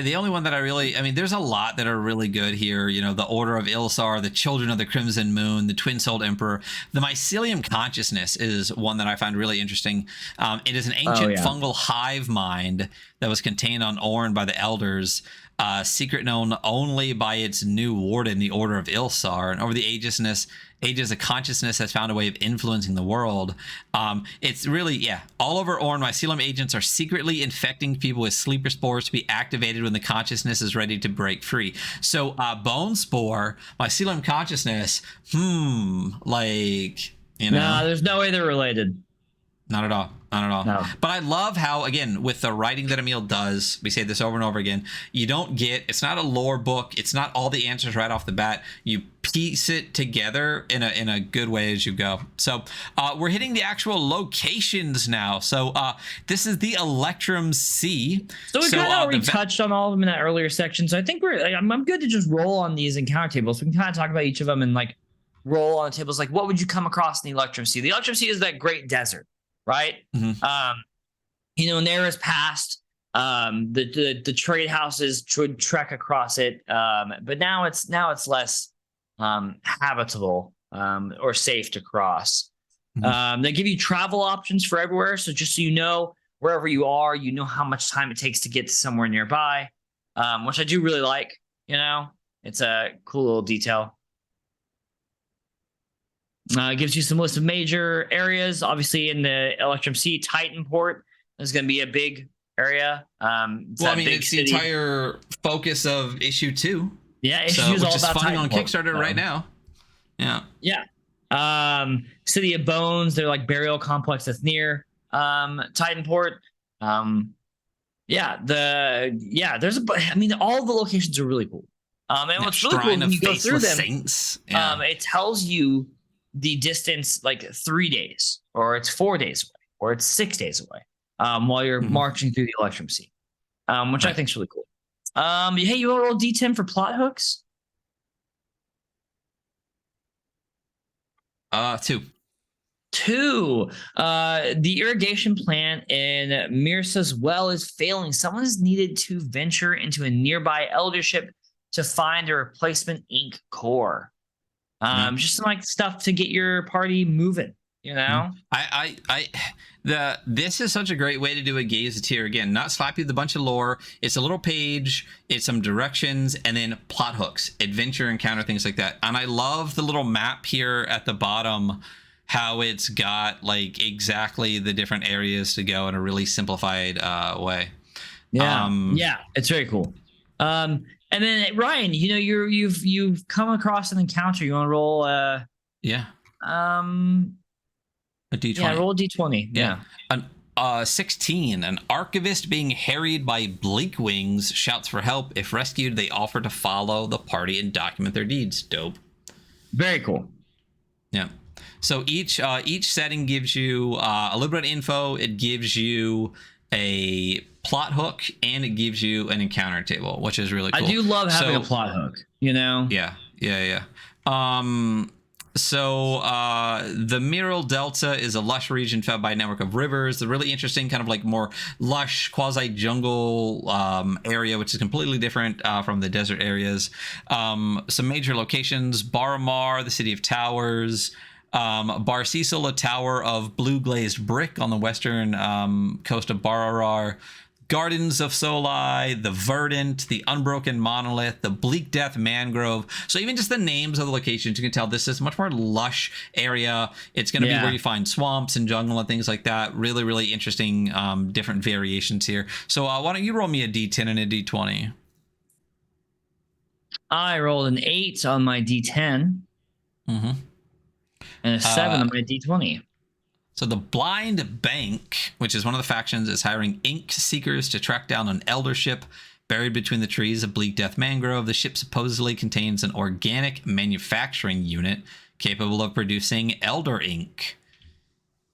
the only one that I mean, there's a lot that are really good here. You know, the Order of Ilsar, the Children of the Crimson Moon, the Twin-Souled Emperor. The Mycelium Consciousness is one that I find really interesting. It is an ancient fungal hive mind that was contained on Ornn by the Elders. Secret known only by its new warden, the Order of Ilsar, and over the ages, a consciousness has found a way of influencing the world. It's really, all over Ornn, mycelium agents are secretly infecting people with sleeper spores to be activated when the consciousness is ready to break free. So, bone spore, mycelium consciousness, like, you know. No, there's no way they're related. Not at all. Not at all. No. But I love how, again, with the writing that Emil does, we say this over and over again, you don't get, it's not a lore book. It's not all the answers right off the bat. You piece it together in a good way as you go. So we're hitting the actual locations now. So this is the Electrum Sea. So we kind of already touched on all of them in that earlier section. So I think I'm good to just roll on these encounter tables. We can kind of talk about each of them and like roll on the tables. Like, what would you come across in the Electrum Sea? The Electrum Sea is that great desert. Right. You know, Nera's past, the trade houses would trek across it. But now it's less habitable or safe to cross. They give you travel options for everywhere. So just so you know, wherever you are, you know how much time it takes to get to somewhere nearby, which I do really like. You know, it's a cool little detail. It gives you some list of major areas. Obviously, in the Electrum Sea, Titanport is going to be a big area. It's the entire focus of issue 2. Yeah, issue 2 is all about funding on Kickstarter right now. Yeah. City of Bones, they're like burial complex that's near Titanport. There's all the locations are really cool. And what's really cool when you go through them, it tells you the distance, like 3 days, or it's 4 days away, or it's 6 days away, while you're marching through the Electrum Sea, which I think is really cool. Hey, you want to roll D10 for plot hooks? 2. 2. The irrigation plant in Mirsa's well is failing. Someone is needed to venture into a nearby eldership to find a replacement ink core. Just some like stuff to get your party moving, you know? This is such a great way to do a gazetteer. Again, not slap you with a bunch of lore. It's a little page, it's some directions, and then plot hooks, adventure, encounter, things like that. And I love the little map here at the bottom, how it's got like exactly the different areas to go in a really simplified way. Yeah, it's very cool. And then Ryan, you know, you've come across an encounter. You want to roll? A D20. Yeah, roll a D20. Yeah. 16. An archivist being harried by bleak wings shouts for help. If rescued, they offer to follow the party and document their deeds. Dope. Very cool. Yeah. So each setting gives you a little bit of info. It gives you a plot hook, and it gives you an encounter table, which is really cool. I do love having a plot hook, you know? Yeah. So the Miral Delta is a lush region fed by a network of rivers. The really interesting kind of like more lush quasi-jungle area, which is completely different from the desert areas. Some major locations: Baramar, the city of towers; Bar Cecil, a tower of blue glazed brick on the western coast of Bararar; Gardens of Solai, the Verdant, the Unbroken Monolith, the Bleak Death Mangrove. So even just the names of the locations, you can tell this is a much more lush area. It's going to be where you find swamps and jungle and things like that. Really, really interesting different variations here. So why don't you roll me a D10 and a D20? I rolled an 8 on my D10. Mm-hmm. And a 7 on my D20. So the Blind Bank, which is one of the factions, is hiring ink seekers to track down an elder ship buried between the trees of Bleak Death Mangrove. The ship supposedly contains an organic manufacturing unit capable of producing elder ink.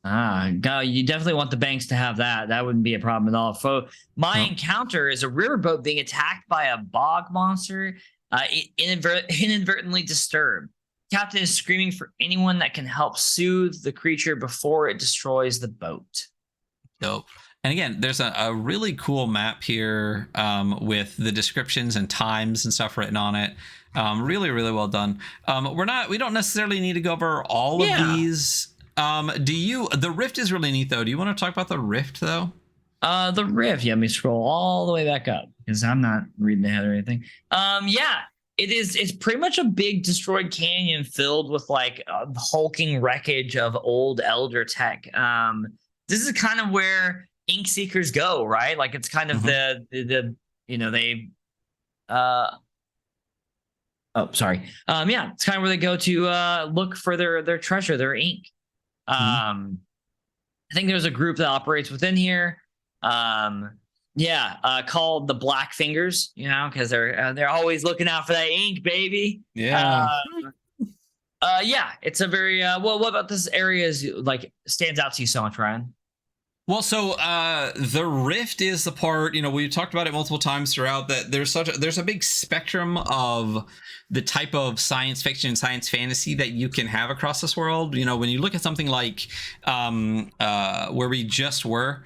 God, you definitely want the banks to have that. That wouldn't be a problem at all. So my encounter is a riverboat being attacked by a bog monster, inadvertently disturbed. Captain is screaming for anyone that can help soothe the creature before it destroys the boat. Dope. And again, there's a really cool map here with the descriptions and times and stuff written on it. Really, really well done. We don't necessarily need to go over all of these. The Rift is really neat though. Do you want to talk about the Rift though? The Rift. Yeah, let me scroll all the way back up because I'm not reading ahead or anything. It's pretty much a big destroyed canyon filled with like hulking wreckage of old elder tech. This is kind of where ink seekers go, right? Like it's kind of it's kind of where they go to look for their treasure, their ink. I think there's a group that operates within here. Called the Black Fingers, you know, because they're always looking out for that ink, baby. It's a very what about this area is like stands out to you so much, Ryan? Well, so the Rift is the part, you know, we've talked about it multiple times throughout, that there's a big spectrum of the type of science fiction and science fantasy that you can have across this world. You know, when you look at something like where we just were,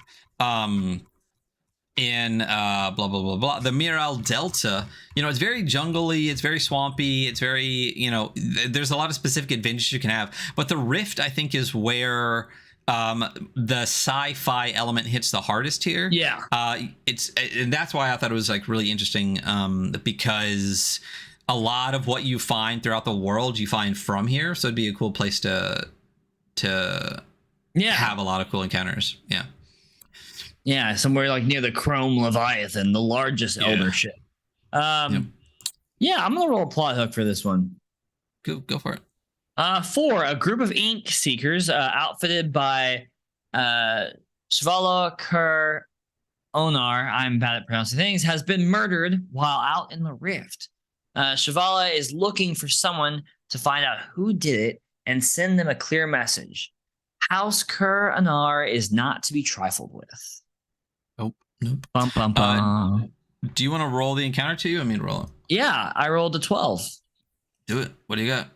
in blah blah blah blah, the Miral Delta, you know, it's very jungly, it's very swampy, it's very, you know, there's a lot of specific adventures you can have. But the Rift, I think, is where the sci-fi element hits the hardest here. And that's why I thought it was like really interesting, because a lot of what you find throughout the world you find from here, so it'd be a cool place to have a lot of cool encounters. Somewhere like near the Chrome Leviathan, the largest elder ship. I'm gonna roll a plot hook for this one. Go for it. For a group of ink seekers outfitted by Shvala Kur Onar, I'm bad at pronouncing things, has been murdered while out in the Rift. Shvala is looking for someone to find out who did it and send them a clear message. House Kur Anar is not to be trifled with. Nope. Bum, bum, bum. Do you want to roll the encounter to you? I mean, roll it. Yeah, I rolled a 12. Do it. What do you got?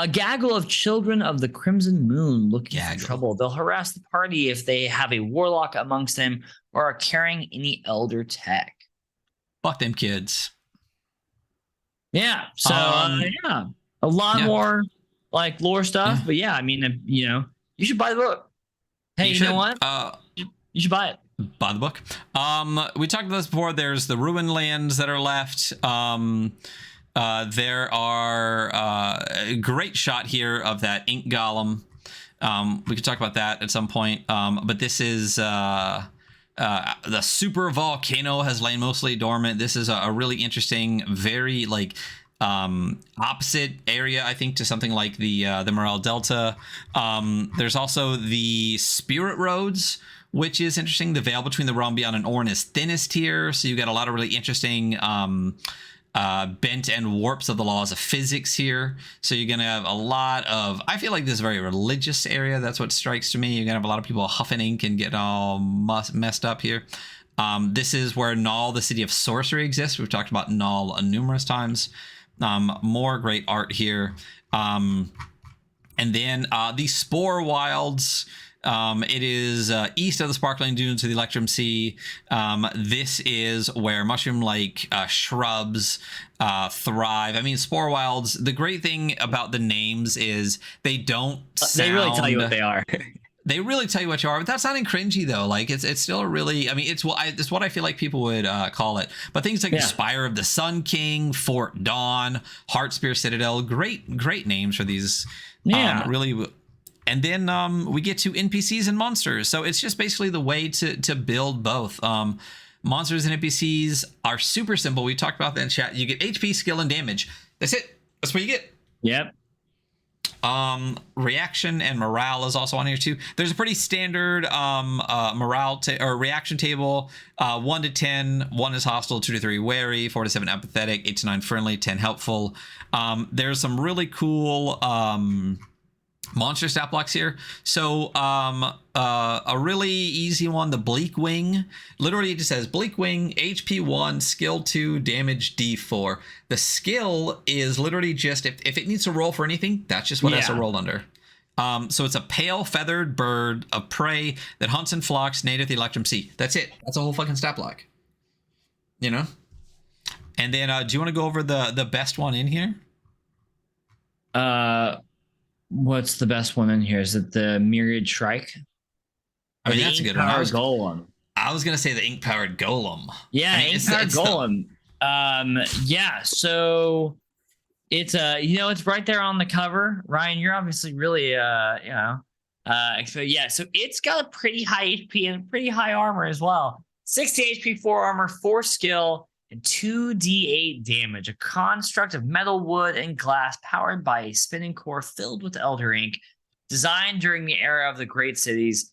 A gaggle of children of the Crimson Moon looking for trouble. They'll harass the party if they have a warlock amongst them or are carrying any elder tech. Fuck them kids. Yeah. So yeah, a lot more like lore stuff. But yeah, I mean, you know, you should buy the book. Hey, you know what? You should buy it. Buy the book. We talked about this before. There's the ruined lands that are left. There are a great shot here of that ink golem. We could talk about that at some point. But this is the super volcano has lain mostly dormant. This is a really interesting, very like opposite area, I think, to something like the Morale Delta. There's also the Spirit Roads, which is interesting. The veil between the realm beyond and Orn is thinnest here, so you got a lot of really interesting bent and warps of the laws of physics here. So you're gonna have a lot of, I feel like this is a very religious area. That's what strikes to me. You're gonna have a lot of people huffing ink and getting all messed up here. This is where Null, the city of sorcery, exists. We've talked about Null numerous times. More great art here. And then the Spore Wilds. It is east of the Sparkling Dunes to the Electrum Sea. This is where mushroom-like shrubs thrive. I mean, Spore Wilds, the great thing about the names is they don't sound... They really tell you what they are. They really tell you what you are, but that's sounding cringy though. Like it's still a really, I mean, it's what I feel like people would call it. But things like the Spire of the Sun King, Fort Dawn, Heartspear Citadel, great names for these. Really. And then we get to NPCs and monsters. So it's just basically the way to build both. Monsters and NPCs are super simple. We talked about that in chat. You get HP, skill, and damage. That's it. That's what you get. Yep. Reaction and morale is also on here too. There's a pretty standard morale or reaction table. 1 to 10, 1 is hostile, 2 to 3 wary, 4 to 7 apathetic, 8 to 9 friendly, 10 helpful. There's some really cool monster stat blocks here. So a really easy one, the Bleak Wing. Literally it just says Bleak Wing, HP 1, skill 2, damage D4. The skill is literally just if it needs to roll for anything, that's just what it has to roll under. So it's a pale feathered bird of prey that hunts in flocks native to the Electrum Sea. That's it. That's a whole fucking stat block. You know? And then do you want to go over the best one in here? What's the best one in here? Is it the Myriad Shrike? I mean, that's a good one. Golem. I was gonna say the ink powered golem. Yeah, I mean, ink powered golem. Yeah, so it's it's right there on the cover. Ryan, you're obviously really so it's got a pretty high HP and pretty high armor as well. 60 HP, 4 armor, 4 skill, and 2d8 damage. A construct of metal, wood, and glass powered by a spinning core filled with elder ink, designed during the era of the great cities.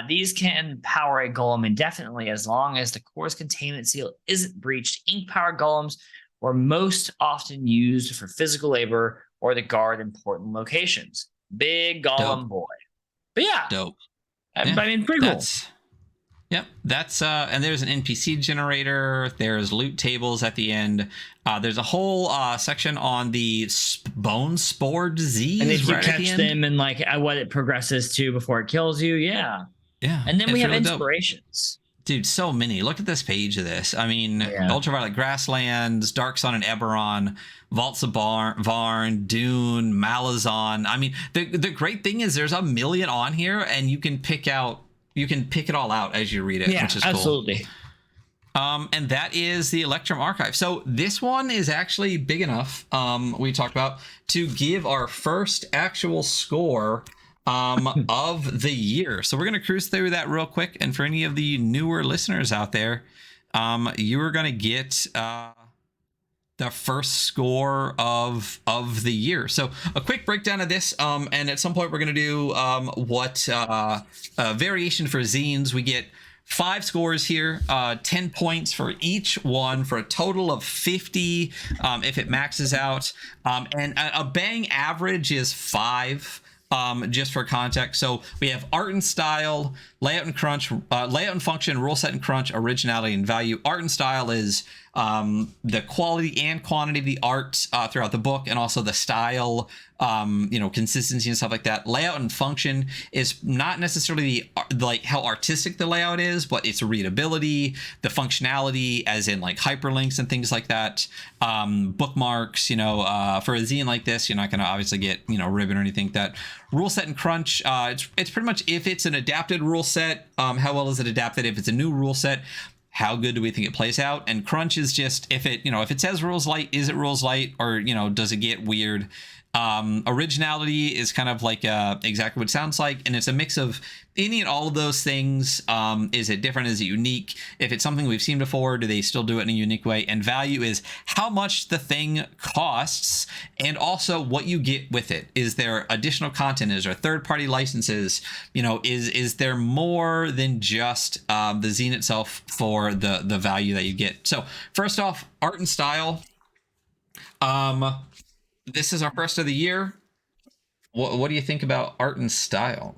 These can power a golem indefinitely as long as the core's containment seal isn't breached. Ink-powered golems were most often used for physical labor or to guard important locations. Big golem boy. But yeah. Dope. I mean, pretty cool. Yep, that's and there's an NPC generator. There's loot tables at the end. There's a whole section on the bone spore disease. And if you catch them and like what it progresses to before it kills you, yeah. And then we have really inspirations. Dude, so many. Look at this page of this. I mean, Ultraviolet Grasslands, Dark Sun and Eberron, Vaults of Varn, Dune, Malazan. I mean, the great thing is there's a million on here, and you can pick it all out as you read it, which is cool. Absolutely. And that is the Electrum Archive. So this one is actually big enough, we talked about, to give our first actual score of the year. So we're going to cruise through that real quick. And for any of the newer listeners out there, you are going to get the first score of the year. So a quick breakdown of this, and at some point we're going to do what variation for zines. We get 5 scores here, 10 points for each one for a total of 50 if it maxes out, and a bang average is 5. Just for context, so we have art and style, layout and crunch, layout and function, rule set and crunch, originality and value. Art and style is the quality and quantity of the art throughout the book, and also the style consistency and stuff like that. Layout and function is not necessarily like how artistic the layout is, but its readability, the functionality, as in like hyperlinks and things like that. Bookmarks, for a zine like this, you're not going to obviously get ribbon or anything like that. Rule set and crunch, it's pretty much if it's an adapted rule set, how well is it adapted? If it's a new rule set, how good do we think it plays out? And crunch is just if it says rules light, is it rules light, or does it get weird? Originality is kind of like exactly what it sounds like, and it's a mix of any and all of those things. Is it different? Is it unique? If it's something we've seen before, do they still do it in a unique way? And value is how much the thing costs, and also what you get with it. Is there additional content? Is there third-party licenses? Is there more than just the zine itself for the value that you get? So first off, art and style. This is our first of the year. What do you think about art and style?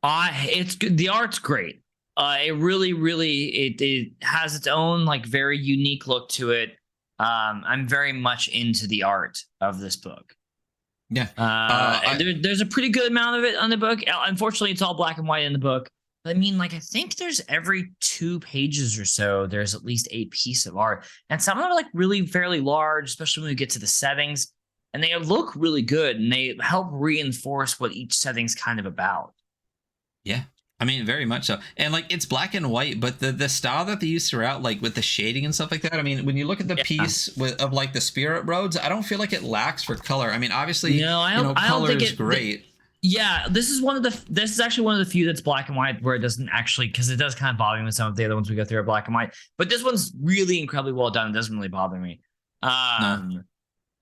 It's good. The art's great. It really, it has its own like very unique look to it. I'm very much into the art of this book. Yeah. There's a pretty good amount of it on the book. Unfortunately, it's all black and white in the book. I mean, I think there's every 2 pages or so, there's at least a piece of art. And some of them are really fairly large, especially when we get to the settings. And they look really good, and they help reinforce what each setting's kind of about. Yeah. I mean, very much so. And it's black and white, but the style that they use throughout, with the shading and stuff like that. I mean, when you look at the piece of the Spirit Roads, I don't feel like it lacks for color. I mean, obviously, color is great. Yeah, this is actually one of the few that's black and white where it doesn't actually, because it does kind of bother me with some of the other ones we go through are black and white. But this one's really incredibly well done. It doesn't really bother me. No.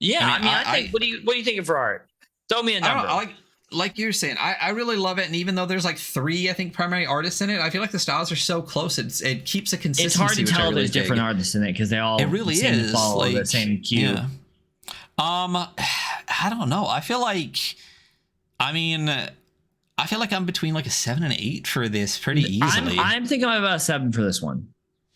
Yeah, I think. What do you think for art? Throw me a number. Like you're saying, I really love it. And even though there's 3, I think, primary artists in it, I feel like the styles are so close. It keeps a consistency. It's hard to tell there's different artists in it because they all follow the same cue. Yeah. I don't know. I feel like I'm between a 7 and 8 for this pretty easily. I'm thinking about a 7 for this one.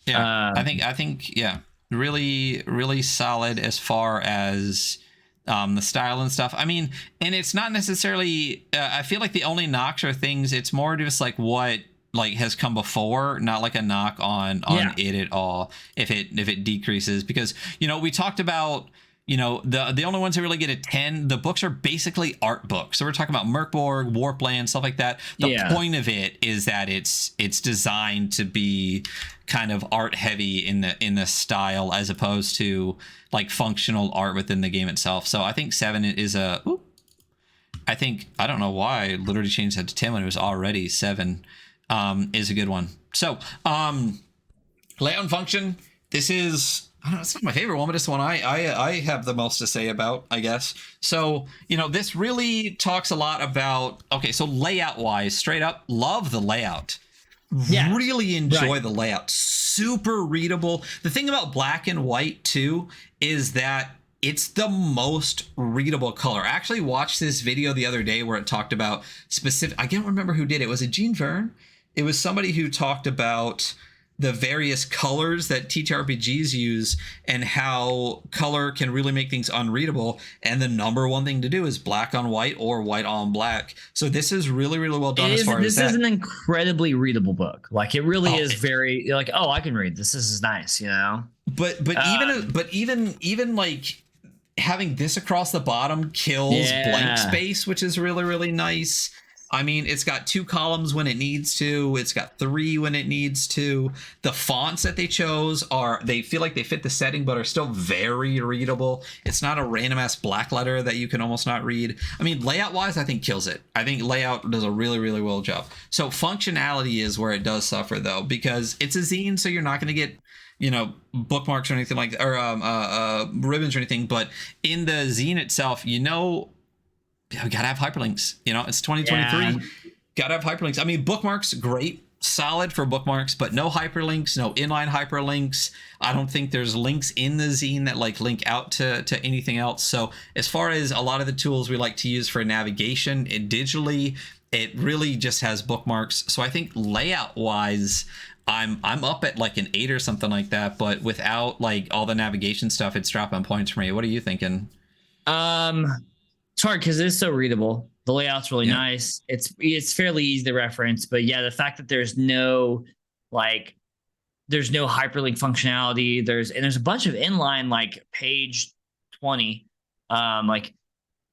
Yeah, I think yeah, really, really solid as far as the style and stuff. I mean, and it's not necessarily. I feel like the only knocks are things. It's more just what has come before, not a knock on it at all. If it decreases, because we talked about. The only ones that really get a 10, the books are basically art books. So we're talking about Merkborg, Warpland, stuff like that. The point of it is that it's designed to be kind of art heavy in the style, as opposed to functional art within the game itself. So I think 7 is I don't know why I literally changed that to 10 when it was already 7, is a good one. So layout and function, this is, I don't know, it's not my favorite one, but it's the one I have the most to say about, I guess. So, this really talks a lot about, so layout wise, straight up, love the layout. Yeah, really enjoy the layout. Super readable. The thing about black and white too is that it's the most readable color. I actually watched this video the other day where it talked about I can't remember who did it. Was it Gene Verne? It was somebody who talked about the various colors that ttrpgs use and how color can really make things unreadable. And the number one thing to do is black on white or white on black. So this is really, really well done as far as that. This is an incredibly readable book. It really is very I can read this. This is nice, But even having this across the bottom kills blank space, which is really, really nice. I mean, it's got 2 columns when it needs to. It's got 3 when it needs to. The fonts that they chose they feel like they fit the setting, but are still very readable. It's not a random ass black letter that you can almost not read. I mean, layout wise, I think kills it. I think layout does a really, really well job. So functionality is where it does suffer though, because it's a zine, so you're not going to get bookmarks or anything like that, or ribbons or anything. But in the zine itself, we gotta have hyperlinks. It's 2023. Gotta have hyperlinks. I mean, bookmarks, great, solid for bookmarks, but no hyperlinks, no inline hyperlinks. I don't think there's links in the zine that link out to anything else. So as far as a lot of the tools we like to use for navigation digitally, It really just has bookmarks. So I think layout wise, I'm up at like an 8 or something like that. But without like all the navigation stuff, it's dropping points for me. What are you thinking? It's hard because it is so readable. The layout's really nice. It's fairly easy to reference, but yeah, the fact that there's no hyperlink functionality. There's a bunch of inline like page 20, like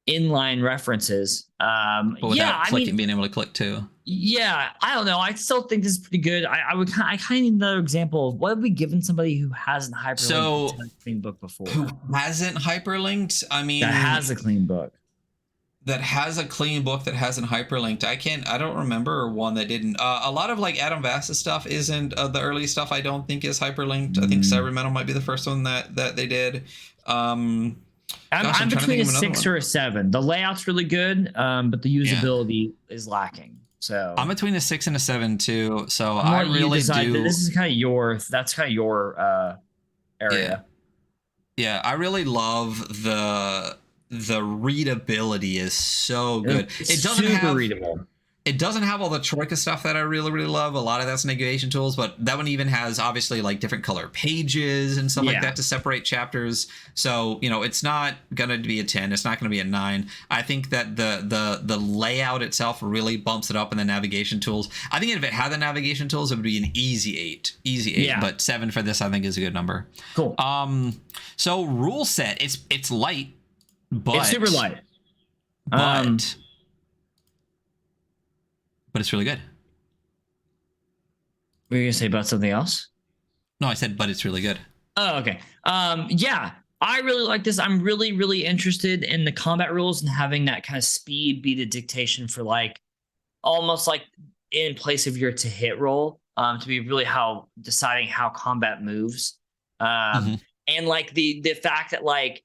inline references. But without being able to click too. Yeah, I don't know. I still think this is pretty good. I kind of need another example of what have we given somebody who hasn't hyperlinked a clean book before. Who hasn't hyperlinked? I mean, that has a clean book. That has a clean book that hasn't hyperlinked. I don't remember one that didn't. A lot of like Adam Vass's stuff isn't. The early stuff I don't think is hyperlinked. I think Cybermetal might be the first one that they did. I'm between a 6 or a 7. The layout's really good, but the usability is lacking. So I'm between a 6 and a 7 too. So I really do. This is kind of your area. Yeah, I really love the readability is so good. It doesn't have readable. It doesn't have all the Troika stuff that I really, really love. A lot of that's navigation tools, but that one even has obviously like different color pages and stuff like that to separate chapters. So, it's not going to be a 10. It's not going to be a 9. I think that the layout itself really bumps it up in the navigation tools. I think if it had the navigation tools, it would be an easy 8. Yeah. But 7 for this, I think, is a good number. Cool. So rule set, it's light, but it's super light. But it's really good. Were you gonna say about something else? No, I said, but it's really good. Oh, okay. Yeah, I really like this. I'm really, really interested in the combat rules and having that kind of speed be the dictation for like almost like in place of your to hit roll, to be really deciding how combat moves. And like the fact that like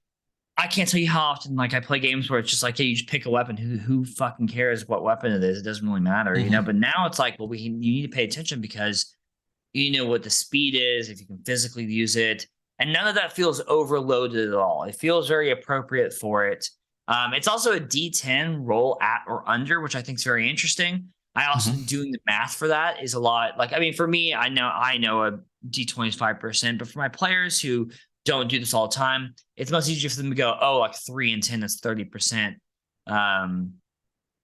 I can't tell you how often like I play games where it's just like, hey, you just pick a weapon. Who fucking cares what weapon it is? It doesn't really matter, But now it's like, well, you need to pay attention because you know what the speed is, if you can physically use it, and none of that feels overloaded at all. It feels very appropriate for it. It's also a D10 roll at or under, which I think is very interesting. I also doing the math for that is a lot. Like, I mean, for me, I know a D20 is 5%, but for my players who don't do this all the time, it's much easier for them to go, oh, like 3 and 10, that's 30%.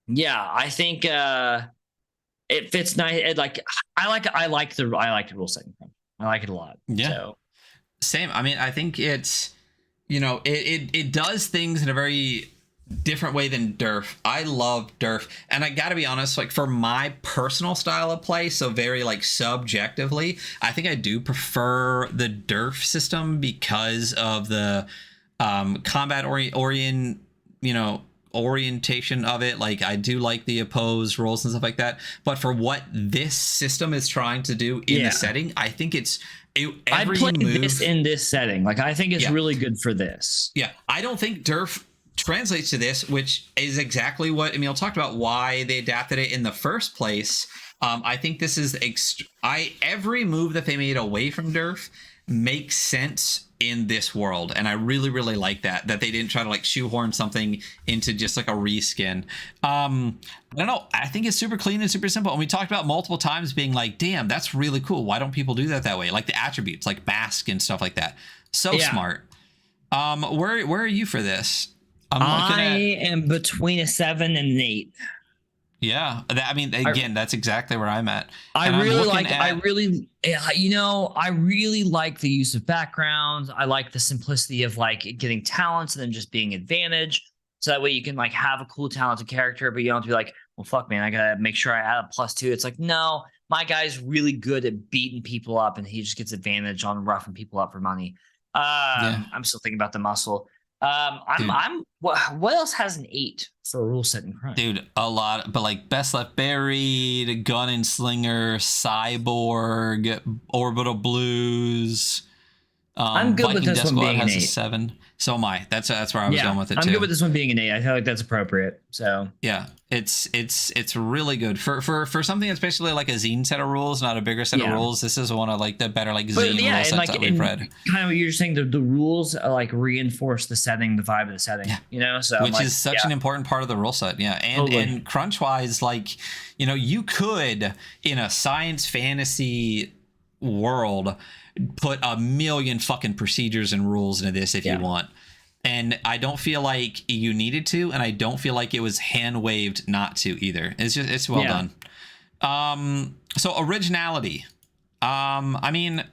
Yeah, I think it fits nice. I like the rule setting. I like it a lot. Yeah. So. Same. I mean, I think it's, it does things in a very different way than Derf. I love Derf, and I gotta be honest, like for my personal style of play, so very like subjectively, I think I do prefer the Derf system because of the combat orientation of it. Like I do like the opposed rolls and stuff like that, but for what this system is trying to do in the setting, I think I played this in this setting. Like I think it's really good for this. Yeah, I don't think Derf translates to this, which is exactly what Emil talked about, why they adapted it in the first place. I think this is every move that they made away from Derf makes sense in this world, and I really, really like that they didn't try to like shoehorn something into just like a reskin. I don't know, I think it's super clean and super simple, and we talked about multiple times being like, damn, that's really cool, why don't people do that way? Like the attributes like mask and stuff like that, smart. Where are you for this? I am between a 7 and an 8. Yeah, that's exactly where I'm at. I really like the use of backgrounds. I like the simplicity of like getting talents and then just being advantage. So that way you can like have a cool talented character, but you don't have to be like, well, fuck, man, I gotta make sure I add a +2. It's like, no, my guy's really good at beating people up, and he just gets advantage on roughing people up for money. I'm still thinking about the muscle. What else has an 8 for rule setting crime? Dude, a lot, but like Best Left Buried, Gun and Slinger, Cyborg, Orbital Blues. I'm good Viking with this Death one Squad being has an 8. a 7. So am I. That's where I was going with it too. I'm good with this one being an 8. I feel like that's appropriate. So yeah, it's really good for something especially like a zine set of rules, not a bigger set of rules. This is one of like the better like zine rule sets that we've read. Kind of what you're saying, the rules like reinforce the setting, the vibe of the setting. You know, so which is such an important part of the rule set. Yeah, and crunch wise, like you could in a science fantasy world put a million fucking procedures and rules into this if you want, and I don't feel like you needed to, and I don't feel like it was hand waved not to either. It's well done. So originality, I mean,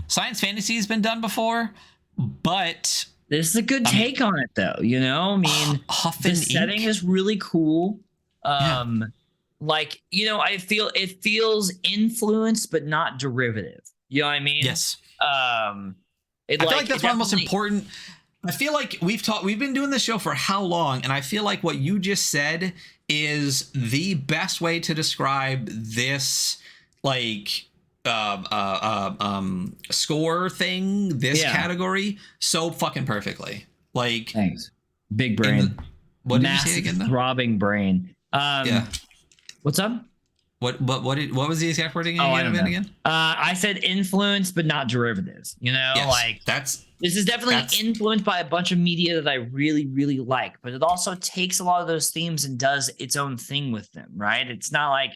science fantasy has been done before, but this is a good take on it though. I mean, the setting is really cool. Like, I feel it feels influenced but not derivative. You know what I mean? Yes. I feel like that's one of the most important. I feel like we've been doing this show for how long, and I feel like what you just said is the best way to describe this like score thing, this category so fucking perfectly. Like, thanks. Big brain. What did you say again though? Throbbing brain. What's up? What was the exact wording again? I said influence, but not derivatives. This is definitely influenced by a bunch of media that I really, really like, but it also takes a lot of those themes and does its own thing with them, right? It's not like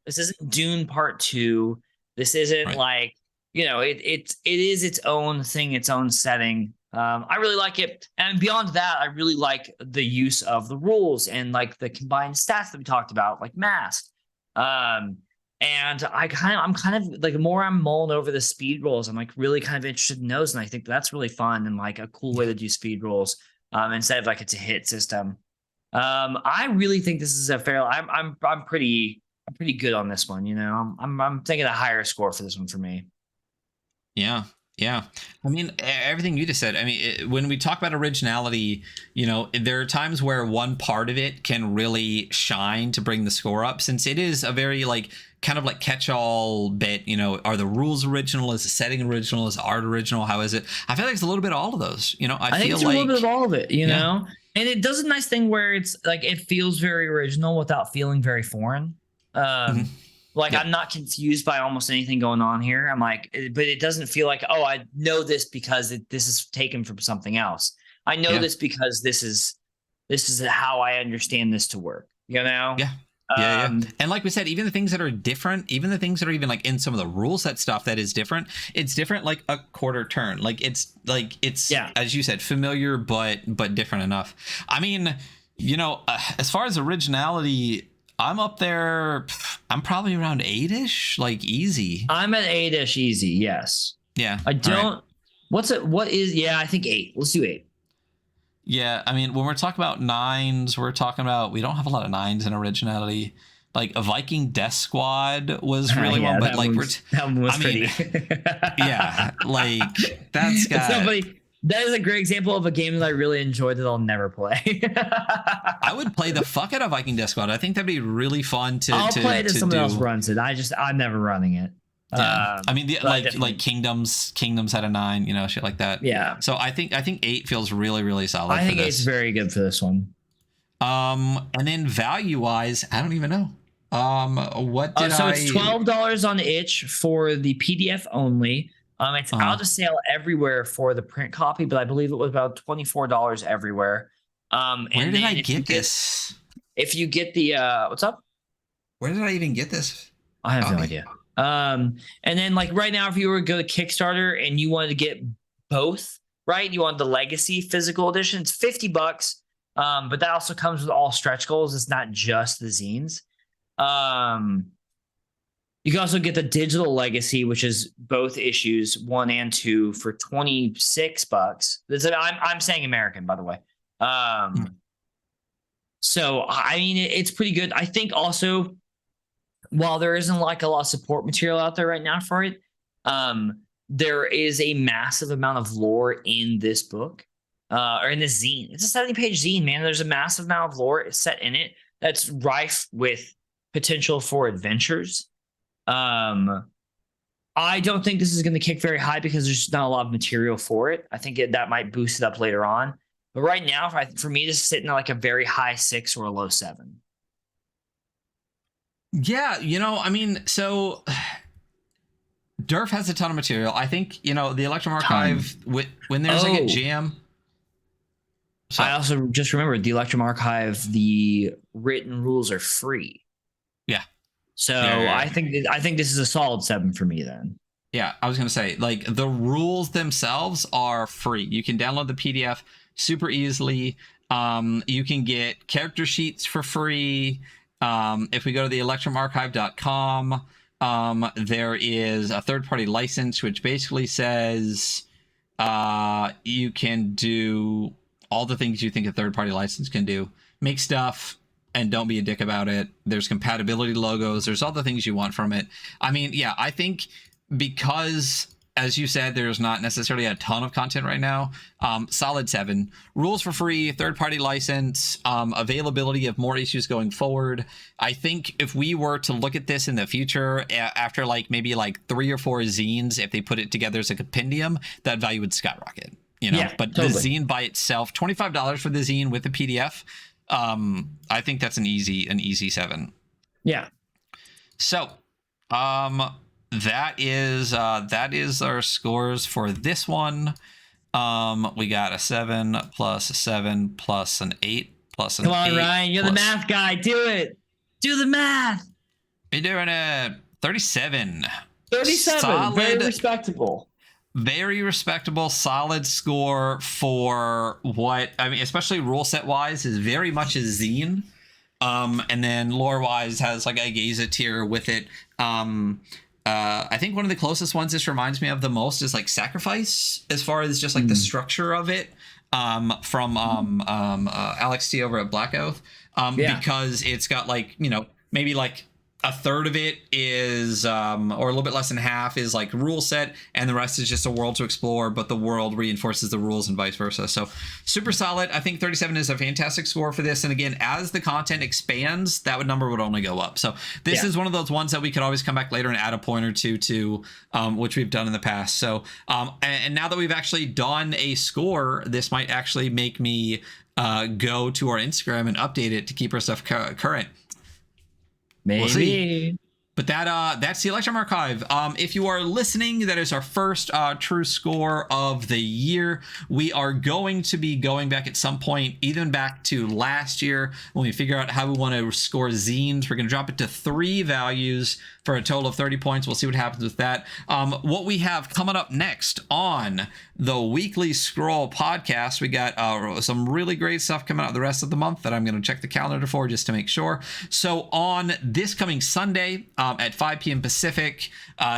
this isn't Dune Part 2. This isn't like, it is its own thing, its own setting. I really like it. And beyond that, I really like the use of the rules and like the combined stats that we talked about, like mass. And I'm kind of like, the more I'm mulling over the speed rolls, I'm like really kind of interested in those. And I think that's really fun and like a cool way to do speed rolls, instead of like it's a hit system. I really think this is a fair, I'm pretty good on this one. I'm thinking a higher score for this one for me. Yeah. I mean, everything you just said. I mean, when we talk about originality, there are times where one part of it can really shine to bring the score up, since it is a very like kind of like catch-all bit. Are the rules original? Is the setting original? Is the art original? How is it? I feel like it's a little bit of all of those. I think it's a little bit of all of it. And it does a nice thing where it's like it feels very original without feeling very foreign. I'm not confused by almost anything going on here. I'm like, but it doesn't feel like, oh, I know this because this is taken from something else. I know this because this is how I understand this to work. Yeah. And like we said, even the things that are different, even the things that are even like in some of the rule set stuff that is different, it's different like a quarter turn. It's as you said, familiar but different enough. I mean, as far as originality, I'm up there. I'm probably around 8-ish, like easy. I'm at 8-ish easy. Yes. Yeah. I don't. Right. I think 8. Let's do 8. Yeah. I mean, when we're talking about 9s, we're talking about, we don't have a lot of 9s in originality. Like a Viking Death Squad was really one, but like that one was pretty. Yeah. Like that's got. Somebody. That is a great example of a game that I really enjoyed that I'll never play. I would play the fuck out of Viking Death Squad. I think that'd be really fun to. I'll play it if someone else runs it. I'm never running it. Yeah. I mean, like Kingdoms had a 9, shit like that. Yeah. So I think 8 feels really, really solid. I think 8's very good for this one. And then value wise, I don't even know. What did so it's $12 on itch for the PDF only. It's out of sale everywhere for the print copy, but I believe it was about $24 everywhere. Where did I get this? If you get the what's up? Where did I even get this? I have no idea. And then like right now, if you were to go to Kickstarter and you wanted to get both, right? You want the Legacy physical edition, it's $50. But that also comes with all stretch goals. It's not just the zines. You can also get the digital Legacy, which is both issues 1 and 2 for $26. I'm saying American, by the way. So I mean, it's pretty good. I think also, while there isn't like a lot of support material out there right now for it, there is a massive amount of lore in this book, or in this zine. It's a 70-page zine, man. There's a massive amount of lore set in it that's rife with potential for adventures. I don't think this is going to kick very high because there's just not a lot of material for it. I think that might boost it up later on. But right now, for me, this is sitting at like a very high 6 or a low 7. Yeah, I mean, so Durf has a ton of material. I think, the Electrum Archive, when there's like a jam. So, I also just remembered the Electrum Archive, the written rules are free. Yeah. So yeah. I think this is a solid 7 for me then. Yeah, I was going to say, like, the rules themselves are free. You can download the PDF super easily. You can get character sheets for free. If we go to the electrumarchive.com, there is a third-party license, which basically says you can do all the things you think a third-party license can do. Make stuff and don't be a dick about it. There's compatibility logos. There's all the things you want from it. I mean, yeah, I think because, as you said, there's not necessarily a ton of content right now. Solid 7. Rules for free, third-party license, availability of more issues going forward. I think if we were to look at this in the future, after maybe 3 or 4 zines, if they put it together as a compendium, that value would skyrocket. Yeah, but totally. The zine by itself, $25 for the zine with the PDF. I think that's an easy 7. Yeah. So, that is our scores for this one. We got a 7 plus a 7 plus an 8 plus an 8. Come on, Ryan, you're the math guy. Do it. Do the math. You're doing it. 37. 37. Solid, very respectable. Very respectable, solid score for what, I mean, especially rule set wise, is very much a zine. And then lore wise has like a Gaza tier with it. I think one of the closest ones this reminds me of the most is like Sacrifice, as far as just like the structure of it, from Alex T over at Black Oath, because it's got like, maybe like a third of it is, or a little bit less than half is like rule set, and the rest is just a world to explore, but the world reinforces the rules and vice versa. So super solid. I think 37 is a fantastic score for this. And again, as the content expands, that number would only go up. So this is one of those ones that we could always come back later and add a point or two to, which we've done in the past. So, and now that we've actually done a score, this might actually make me go to our Instagram and update it to keep our stuff current. Maybe. We'll see. But that's the Electrum Archive. If you are listening, that is our first true score of the year. We are going to be going back at some point, even back to last year, when we figure out how we want to score zines. We're going to drop it to 3 values for a total of 30 points. We'll see what happens with that. What we have coming up next on the Weekly Scroll podcast, we got some really great stuff coming out the rest of the month that I'm going to check the calendar for just to make sure. So on this coming Sunday at 5 p.m. Pacific,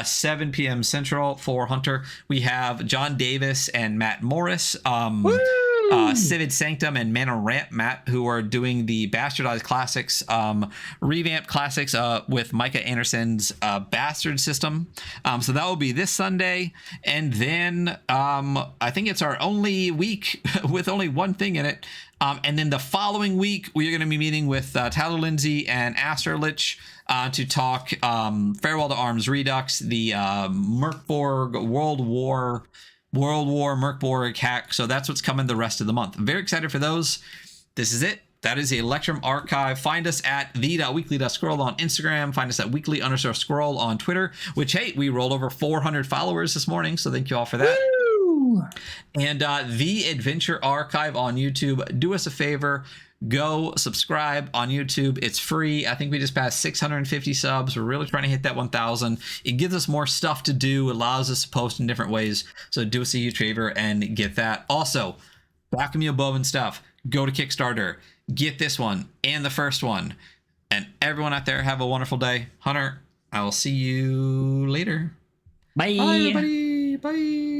7 p.m. Central for Hunter, we have John Davis and Matt Morris, Civid Sanctum and Mana Ramp Matt, who are doing the Bastardized Classics, revamped classics with Micah Anderson's Bastard system. So that will be this Sunday. And then I think it's our only week with only one thing in it. And then the following week, we are going to be meeting with Tyler Lindsay and Asterlich to talk Farewell to Arms Redux, the Merkborg World War Merkborg hack. So that's what's coming the rest of the month. I'm very excited for those. This is it. That is the Electrum Archive. Find us at the.weekly.scroll on Instagram. Find us at weekly_scroll on Twitter, which, hey, we rolled over 400 followers this morning. So thank you all for that. Woo! And the Adventure Archive on YouTube. Do us a favor. Go subscribe on YouTube. It's free. I think we just passed 650 subs. We're really trying to hit that 1,000. It gives us more stuff to do. It allows us to post in different ways. So do us a huge favor and get that. Also, back me above and stuff. Go to Kickstarter. Get this one and the first one. And everyone out there, have a wonderful day. Hunter, I will see you later. Bye. Bye, everybody. Bye.